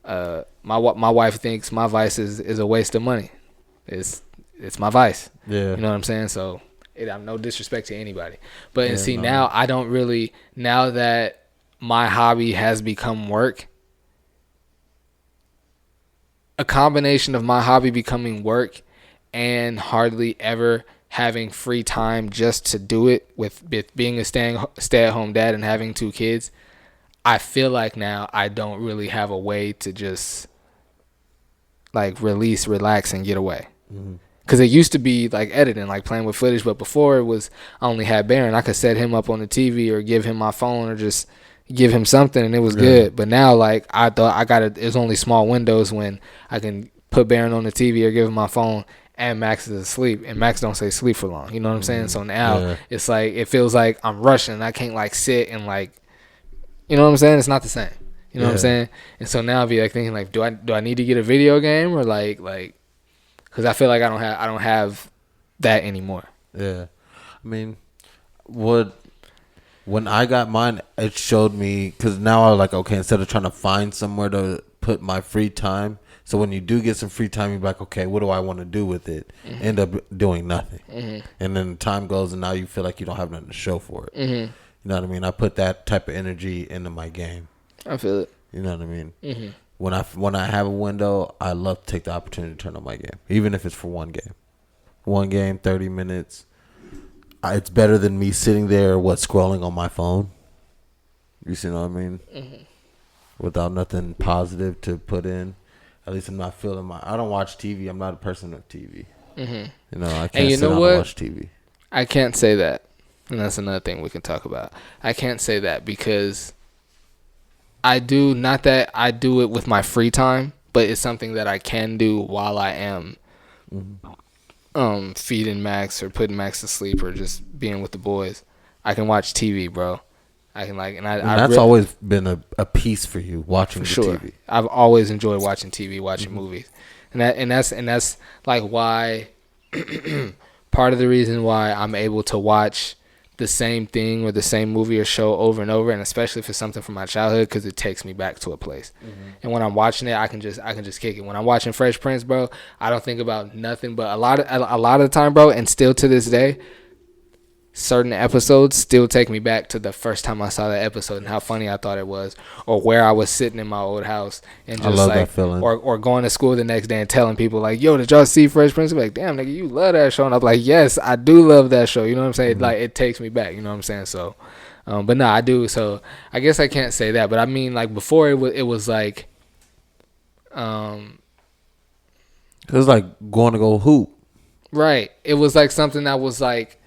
Yeah. My wife thinks my vice is a waste of money. It's my vice. Yeah. You know what I'm saying? So I'm no disrespect to anybody. But now I don't really, now that my hobby has become work, a combination of my hobby becoming work and hardly ever having free time just to do it with being a stay-at-home dad and having 2 kids, I feel like now I don't really have a way to just like release, relax, and get away. Mm-hmm. Because it used to be like editing, like playing with footage, but before it was I only had Baron. I could set him up on the TV or give him my phone or just give him something and it was good. But now like I thought it's only small windows when I can put Baron on the TV or give him my phone and Max is asleep and Max don't stay sleep for long. You know what I'm saying? So now it's like it feels like I'm rushing. I can't like sit and like, you know what I'm saying? It's not the same. You know what I'm saying? And so now I'll be like thinking like, do I need to get a video game or like because I feel like I don't have that anymore. Yeah, I mean, when I got mine, it showed me because now I was like, okay, instead of trying to find somewhere to put my free time, so when you do get some free time, you're like, okay, what do I want to do with it? Mm-hmm. End up doing nothing, and then time goes, and now you feel like you don't have nothing to show for it. Mm-hmm. You know what I mean? I put that type of energy into my game. I feel it. You know what I mean? Mm-hmm. When I have a window, I love to take the opportunity to turn on my game, even if it's for one game. 1 game, 30 minutes. It's better than me sitting there, scrolling on my phone. You see what I mean? Mm-hmm. Without nothing positive to put in. At least I'm not feeling I don't watch TV. I'm not a person of TV. Mm-hmm. You know, I can't sit down and watch TV. I can't say that. And that's another thing we can talk about. I can't say that because not that I do it with my free time, but it's something that I can do while I am feeding Max or putting Max to sleep or just being with the boys. I can watch TV, bro. I can and that's always been a piece for you, watching TV. I've always enjoyed watching TV, watching movies. And that's like why part of the reason why I'm able to watch the same thing or the same movie or show over and over, and especially if it's something from my childhood, because it takes me back to a place. And when I'm watching it, I can just kick it. When I'm watching Fresh Prince, bro, I don't think about nothing but a lot of the time, bro, and still to this day, certain episodes still take me back to the first time I saw that episode and how funny I thought it was, or where I was sitting in my old house and just like, that feeling. Or going to school the next day and telling people like, yo, did y'all see Fresh Prince? I'm like, damn, nigga, you love that show. And I'm like, yes, I do love that show. You know what I'm saying? Like, it takes me back. You know what I'm saying? So, but no, I do. So I guess I can't say that, but I mean, like before it was like, it was like going to go hoop. Right. It was like something that was like,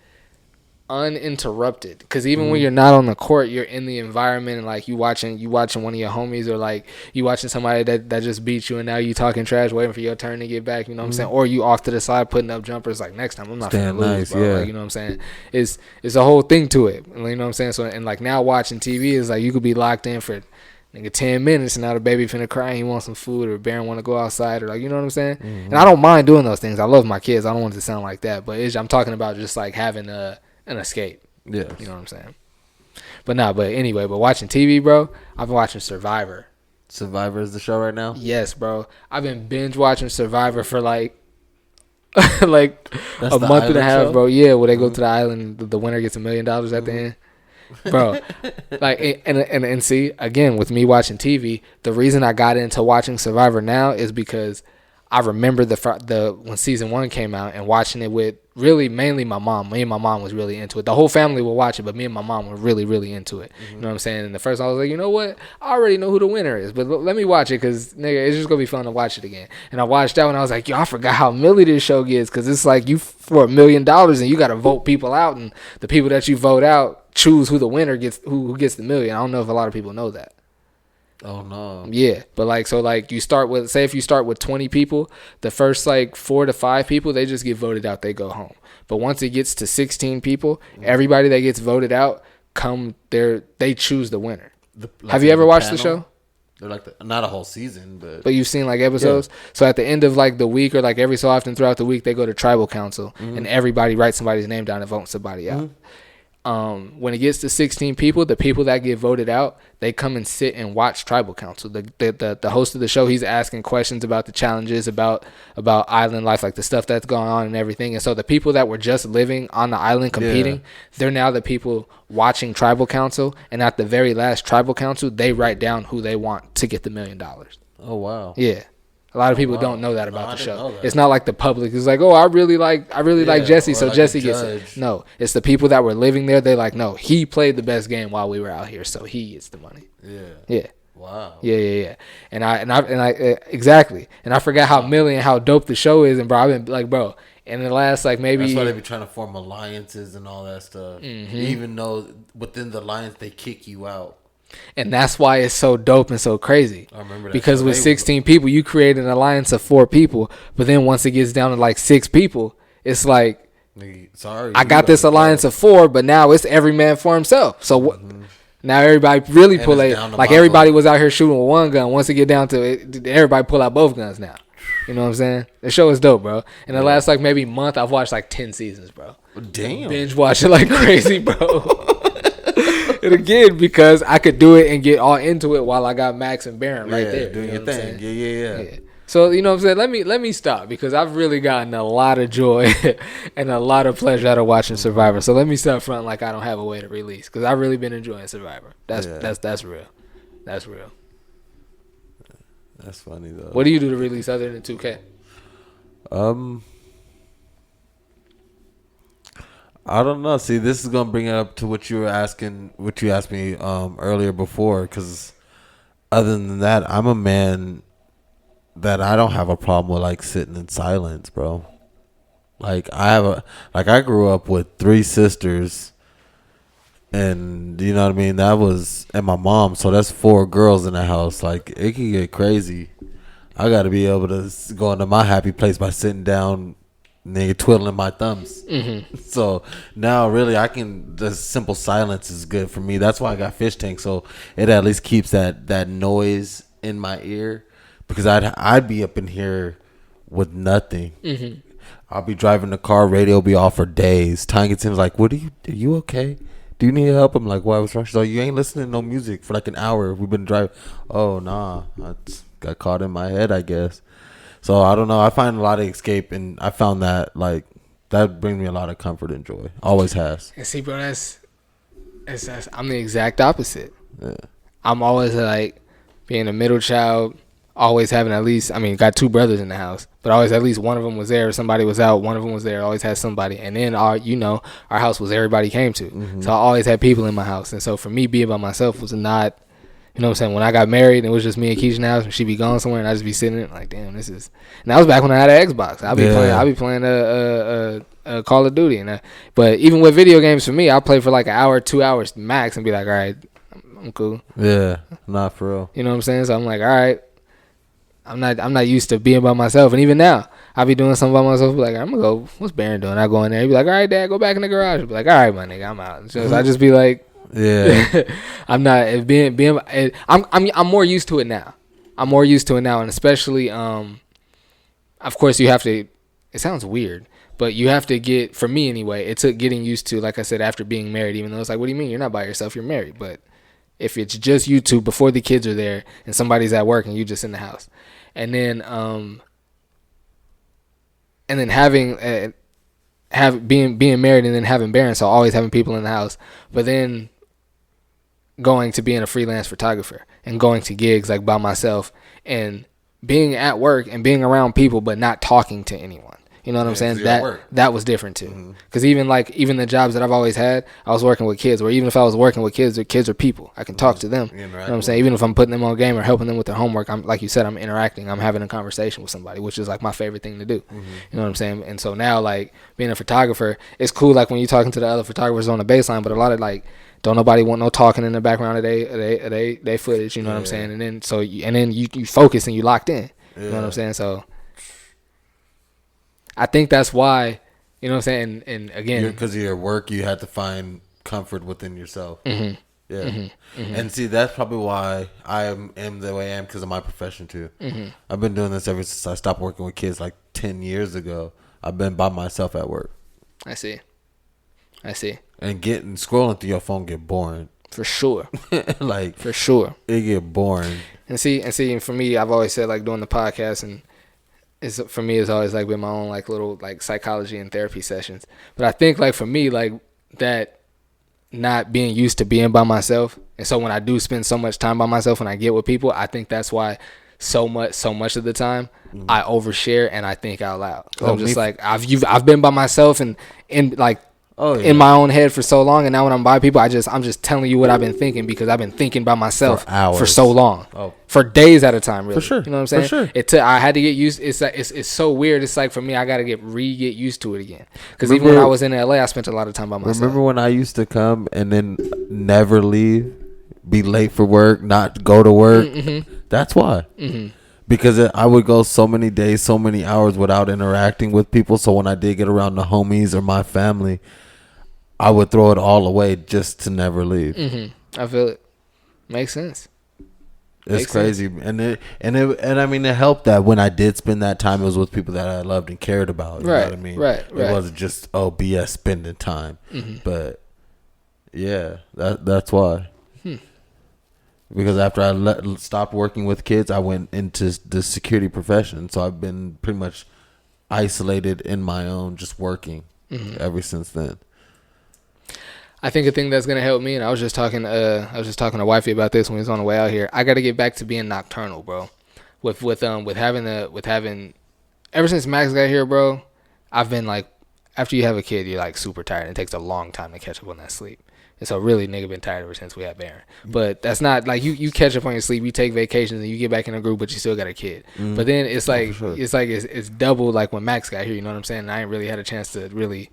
uninterrupted, because even when you're not on the court, you're in the environment, and like you watching one of your homies, or like you watching somebody that just beat you, and now you talking trash waiting for your turn to get back, you know what I'm saying, or you off to the side putting up jumpers like, next time I'm not gonna lose, bro. Like, you know what I'm saying, it's a whole thing to it, you know what I'm saying. So, and like now watching TV is like you could be locked in for 10 minutes, and now the baby finna cry and he wants some food, or Baron want to go outside, or like, you know what I'm saying. And I don't mind doing those things. I love my kids. I don't want it to sound like that, but I'm talking about just like having an escape. Yeah, you know what I'm saying. But anyway, watching TV, bro, I've been watching Survivor. Survivor is the show right now? Yes, bro. I've been binge watching Survivor for like like a month and a half, bro. Yeah, where they go to the island, the winner gets $1 million at the end. Bro, like, and see, again, with me watching TV, the reason I got into watching Survivor now is because I remember the when season 1 came out, and watching it with really mainly my mom. Me and my mom was really into it. The whole family will watch it, but me and my mom were really, really into it. You know what I'm saying? And the first I was like, you know what? I already know who the winner is, but let me watch it, because nigga, it's just gonna be fun to watch it again. And I watched that one. I was like, yo, I forgot how milly this show gets, because it's like you for $1 million and you got to vote people out, and the people that you vote out choose who the winner gets, who gets the $1 million. I don't know if a lot of people know that. Oh no. Yeah, but like, so like you start with, say if you start with 20 people, the first like 4 to 5 people, they just get voted out, they go home. But once it gets to 16 people, everybody that gets voted out they choose the winner. Have you ever watched the show? They're like not a whole season, but you've seen like episodes. Yeah. So at the end of like the week, or like every so often throughout the week, they go to tribal council, and everybody writes somebody's name down and votes somebody out. When it gets to 16 people, the people that get voted out, they come and sit and watch tribal council. The host of the show, he's asking questions about the challenges, about island life, like the stuff that's going on and everything. And so the people that were just living on the island competing, they're now the people watching tribal council. And at the very last tribal council, they write down who they want to get the $1 million. Oh wow. Yeah. A lot of people don't know that about the show. It's not like the public is like, oh, I really like Jesse, so like Jesse gets it. No, it's the people that were living there. They like, no, he played the best game while we were out here, so he gets the money. Yeah. Wow. Yeah. And I exactly. And I forgot how how dope the show is. And bro, I've been like, bro, in the last like maybe. That's why they be trying to form alliances and all that stuff. Even though within the alliance they kick you out. And that's why it's so dope and so crazy. I remember that. Because with 16 people, you create an alliance of 4 people. But then once it gets down to like 6 people, it's like, sorry, I got this alliance of 4, but now it's every man for himself. So now everybody really pull like everybody was out here shooting with one gun. Once it get down to it, everybody pull out both guns now. You know what I'm saying? The show is dope, bro. In the last like maybe month, I've watched like 10 seasons, bro. Damn. Binge watching like crazy, bro. And again, because I could do it and get all into it while I got Max and Baron right there. Doing your thing. Yeah. So, you know what I'm saying? Let me stop, because I've really gotten a lot of joy and a lot of pleasure out of watching Survivor. So let me stop fronting like I don't have a way to release, because I've really been enjoying Survivor. That's real. That's real. That's funny though. What do you do to release other than 2K? I don't know. See, this is gonna bring it up to what you asked me earlier before. Because other than that, I'm a man that I don't have a problem with like sitting in silence, bro. Like I grew up with 3 sisters, and you know what I mean. And my mom, so that's 4 girls in the house. Like it can get crazy. I got to be able to go into my happy place by sitting down. Nigga twiddling my thumbs. So now really the simple silence is good for me. That's why I got fish tank, so it at least keeps that noise in my ear, because I'd be up in here with nothing. I'll be driving the car, radio be off for days. Time gets in, like, are you okay? Do you need help? I'm like, why was wrong? She's like, you ain't listening to no music for like an hour. We've been driving. Oh nah, I got caught in my head, I guess. So I don't know. I find a lot of escape, and I found that like that brings me a lot of comfort and joy. Always has. And see, bro, that's I'm the exact opposite. Yeah. I'm always like being a middle child, always having at least. I mean, got 2 brothers in the house, but always at least one of them was there. Somebody was out. One of them was there. Always had somebody. And then our house was everybody came to. So I always had people in my house. And so for me, being by myself was not. You know what I'm saying? When I got married, it was just me and Keisha in the house, and she'd be gone somewhere, and I'd just be sitting there like, damn, this is. And that was back when I had an Xbox. I'd be playing Call of Duty. But even with video games, for me, I play for like an hour, 2 hours max, and be like, all right, I'm cool. Yeah, not for real. You know what I'm saying? So I'm like, all right, I'm not used to being by myself, and even now, I be doing something by myself. Be like, I'm gonna go. What's Baron doing? I go in there. He be like, all right, Dad, go back in the garage. Be like, all right, my nigga, I'm out. So I just be like, yeah, I'm not being. I'm more used to it now. I'm more used to it now, and especially, of course, you have to. It sounds weird, but you have to get. For me, anyway, it took getting used to. Like I said, after being married, even though it's like, what do you mean you're not by yourself? You're married, but if it's just you two before the kids are there and somebody's at work and you just in the house, and then having being married and then having Baron, so always having people in the house, but then going to being a freelance photographer and going to gigs like by myself and being at work and being around people but not talking to anyone. You know what I'm saying? That was different too. Because even the jobs that I've always had, I was working with kids. Where even if I was working with kids, the kids are people. I can talk to them. You know what I'm saying? Even if I'm putting them on game or helping them with their homework, I'm like you said, I'm interacting. I'm having a conversation with somebody, which is like my favorite thing to do. You know what I'm saying? And so now, like being a photographer, it's cool. Like when you're talking to the other photographers on the baseline, but a lot of like don't nobody want no talking in the background of they footage. You know what I'm saying? And then you focus and you locked in. You know what I'm saying? So I think that's why, you know what I'm saying? And again, because of your work, you had to find comfort within yourself. Yeah. And see, that's probably why I am the way I am, because of my profession too. I've been doing this ever since I stopped working with kids like 10 years ago. I've been by myself at work. I see. And scrolling through your phone get boring. For sure. Like, for sure. It get boring. And for me, I've always said, like, doing the podcast and for me, it's always like been my own like little like psychology and therapy sessions. But I think like for me, like that not being used to being by myself, and so when I do spend so much time by myself and I get with people, I think that's why so much of the time I overshare and I think out loud. I'm just like I've been by myself and like in my own head for so long, and now when I'm by people, I'm just telling you what I've been thinking, because I've been thinking by myself for so long, for days at a time, really. For sure, you know what I'm saying? For sure. I had to get used. It's so weird. It's like for me, I got to get used to it again. Because even when I was in LA, I spent a lot of time by myself. Remember when I used to come and then never leave, be late for work, not go to work? That's why. Because I would go so many days, so many hours without interacting with people. So when I did get around the homies or my family, I would throw it all away just to never leave. I feel it. Makes sense. It's crazy. And I mean, it helped that when I did spend that time, it was with people that I loved and cared about. You know what I mean? Right. It wasn't just, BS spending time. But yeah, that's why. Because after I stopped working with kids, I went into the security profession. So I've been pretty much isolated in my own, just working ever since then. I think a thing that's gonna help me, and I was just talking to Wifey about this when he was on the way out here. I got to get back to being nocturnal, bro. With having ever since Max got here, bro. I've been like, after you have a kid, you're like super tired. It takes a long time to catch up on that sleep. And so really, nigga been tired ever since we had Baron. But that's not like you catch up on your sleep, you take vacations and you get back in a group, but you still got a kid. But then it's like it's double like when Max got here. You know what I'm saying? And I ain't really had a chance to really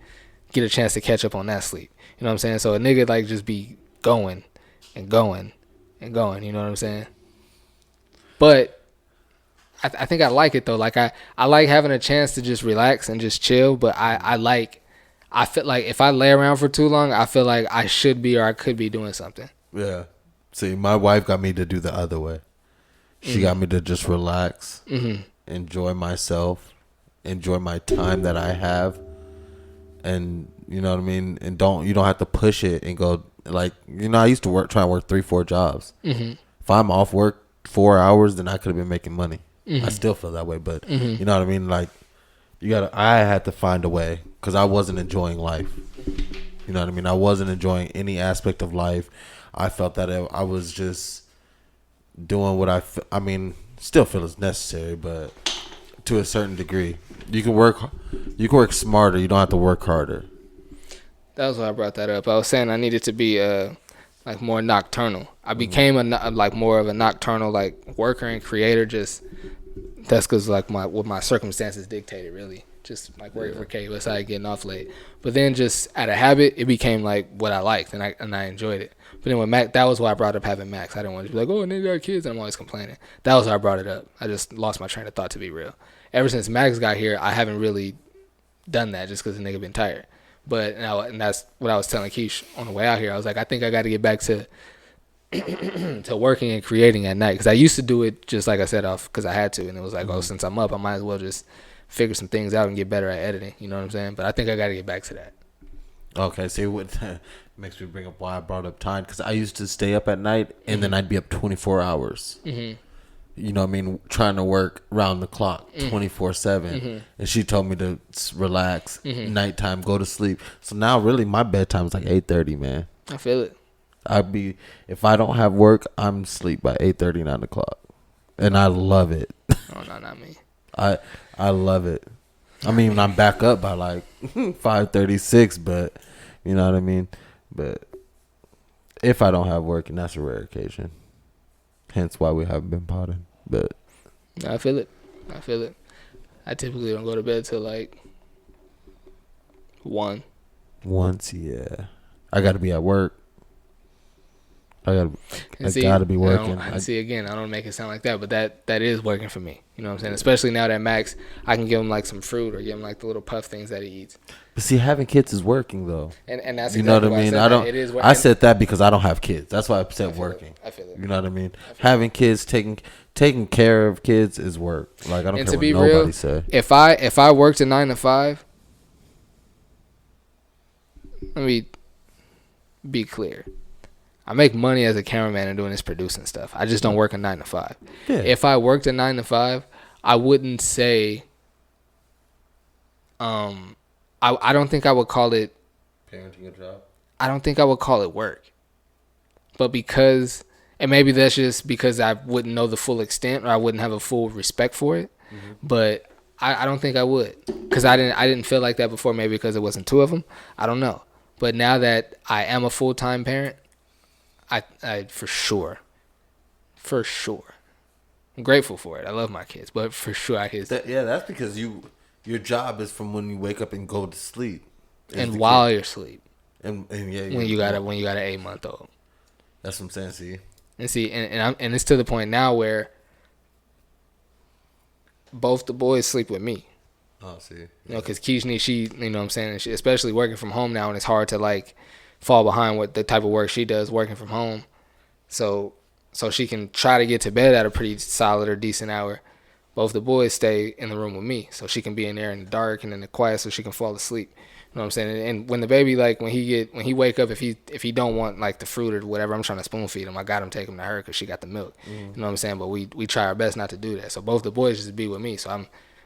get a chance to catch up on that sleep. You know what I'm saying? So a nigga like just be going and going and going. You know what I'm saying? But I think I like it though. Like I like having a chance to just relax and just chill. But I feel like if I lay around for too long, I feel like I should be or I could be doing something. Yeah. See, my wife got me to do the other way. She got me to just relax, enjoy myself, enjoy my time that I have. And you know what I mean? And you don't have to push it and go like, I used to try and work 3-4 jobs. If I'm off work 4 hours, then I could have been making money. I still feel that way, but you know what I mean? Like I had to find a way, because I wasn't enjoying life. You know what I mean? I wasn't enjoying any aspect of life. I felt that I was just doing what I mean, still feel is necessary, but to a certain degree. You can work smarter. You don't have to work harder. That was why I brought that up. I was saying I needed to be like more nocturnal. I became like more of a nocturnal like worker and creator, just that's because like what my circumstances dictated, really. Just like working for KUSI, getting off late. But then just out of habit, it became like what I liked, and I enjoyed it. But then with Mac, that was why I brought up having Max. I didn't want to be like, oh, and they got kids, and I'm always complaining. That was why I brought it up. I just lost my train of thought, to be real. Ever since Max got here, I haven't really done that just because the nigga been tired. But and that's what I was telling Keish on the way out here. I was like, I think I got to get back to to working and creating at night, because I used to do it just like I said off because I had to, and it was like, oh, since I'm up, I might as well just figure some things out and get better at editing. You know what I'm saying? But I think I got to get back to that. Okay, see what makes me bring up why I brought up time, because I used to stay up at night and then I'd be up 24 hours. You know what I mean? Trying to work round the clock 24/7. And she told me to relax, nighttime, go to sleep. So now really my bedtime is like 8:30, man. I feel it. If I don't have work, I'm asleep by 8:30, 9 o'clock. And I love it. Oh, no, not me. I love it. I mean, I'm back up by like 5:36, but you know what I mean? But if I don't have work, and that's a rare occasion. Hence why we haven't been potting. But I feel it. I typically don't go to bed till like 1. Once, yeah. I got to be at work. I gotta be working. I don't make it sound like that, but that is working for me. You know what I'm saying? Especially now that Max, I can give him like some fruit or give him like the little puff things that he eats. But see, having kids is working though. And that's you know exactly what I mean. It is working. I said that because I don't have kids. That's why I said working. I feel it. You know what I mean? Having kids, taking care of kids is work. Like I don't care what nobody say. If I worked a 9 to 5, let me be clear. I make money as a cameraman and doing this producing stuff. I just don't work a 9 to 5. Yeah. If I worked a 9 to 5, I wouldn't say. I don't think I would call it parenting a job. I don't think I would call it work. But because, and maybe that's just because I wouldn't know the full extent, or I wouldn't have a full respect for it. But I don't think I would, because I didn't feel like that before. Maybe because it wasn't 2 of them. I don't know. But now that I am a full-time parent, I for sure, I'm grateful for it. I love my kids, but for sure that's because your job is from when you wake up and go to sleep, and while you're asleep, and when you got an 8-month-old. That's what I'm saying. And it's to the point now where both the boys sleep with me. Oh, see, yeah. You know, because Keishni, she, you know what I'm saying, and especially working from home now, and it's hard to like fall behind what the type of work she does working from home. So she can try to get to bed at a pretty solid or decent hour. Both the boys stay in the room with me, so she can be in there in the dark and in the quiet, so she can fall asleep. You know what I'm saying? And when the baby, like when he wake up, if he don't want like the fruit or whatever, I'm trying to spoon feed him. I got him, take him to her because she got the milk. You know what I'm saying? But we try our best not to do that. So both the boys just be with me. So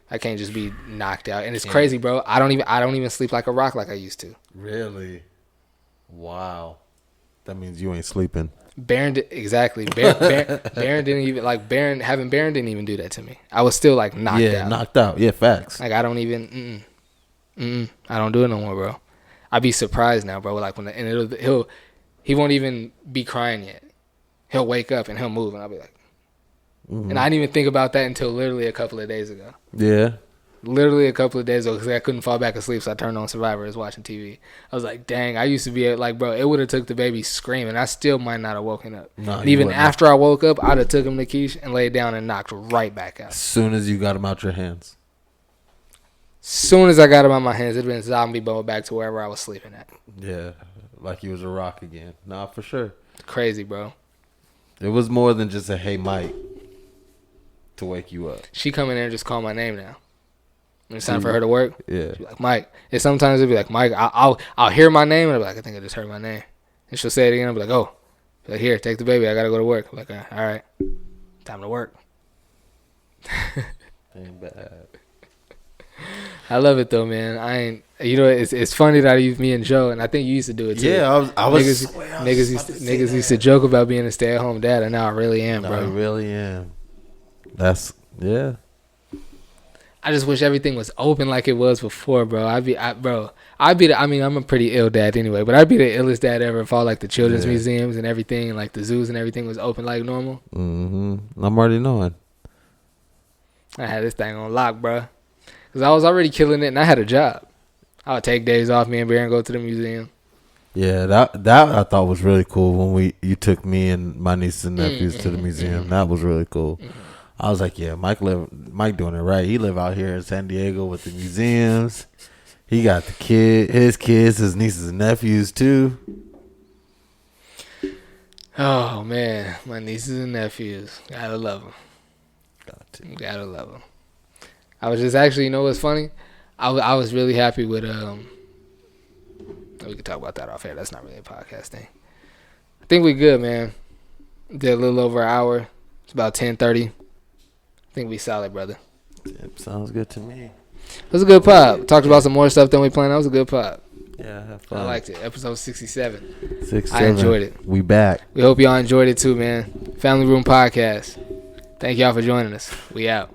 I can't just be knocked out. And it's crazy, bro. I don't even sleep like a rock like I used to. Really? Wow. That means you ain't sleeping. Baron exactly. Baron didn't even like Baron didn't even do that to me. I was still like knocked out. Yeah, knocked out. Yeah, facts. Like I don't even. I don't do it no more, bro. I'd be surprised now, bro. Like he won't even be crying yet. He'll wake up and he'll move, and I'll be like, and I didn't even think about that until literally a couple of days ago. Yeah. Literally a couple of days ago, because I couldn't fall back asleep, so I turned on Survivor. I was watching TV. I was like, dang, I used to be like, bro, it would have took the baby screaming. I still might not have woken up. No, and even after I woke up, I'd have took him to Keish and laid down and knocked right back out. As soon as you got him out your hands. Soon as I got him out my hands, it'd been zombie mode back to wherever I was sleeping at. Yeah, like he was a rock again. Nah, for sure. Crazy, bro. It was more than just a hey, Mike, to wake you up. She come in there and just call my name now. When it's time for her to work, yeah. She'll be like, Mike. And sometimes it'll be like, Mike, I'll hear my name, and I'll be like, I think I just heard my name. And she'll say it again. I'll be like, oh. Be like, here, take the baby. I got to go to work. I'm like, all right. Time to work. Ain't bad. I love it, though, man. It's funny that me and Joe, and I think you used to do it, too. Yeah, I was niggas used to joke about being a stay-at-home dad, and now I really am, bro. I really am. Yeah. I just wish everything was open like it was before, bro. I'm a pretty ill dad anyway, but I'd be the illest dad ever if all like the children's museums and everything, and like the zoos and everything was open like normal. I'm already knowing. I had this thing on lock, bro. Because I was already killing it, and I had a job. I would take days off, me and Baron go to the museum. Yeah, that I thought was really cool when you took me and my nieces and nephews to the museum. That was really cool. I was like, yeah, Mike doing it right. He live out here in San Diego with the museums. He got his kids, his nieces and nephews too. Oh man, my nieces and nephews, gotta love them. Gotta love them. I was just actually, you know what's funny? I was really happy with we can talk about that off air. That's not really a podcast thing. I think we good, man. Did a little over an hour. It's about 10:30. I think we solid, brother. Yep, sounds good to me. It was a good pod. Talked about some more stuff than we planned. That was a good pod. Yeah, I had fun. I liked it. Episode 67. 67. I enjoyed it. We back. We hope y'all enjoyed it too, man. Family Room Podcast. Thank y'all for joining us. We out.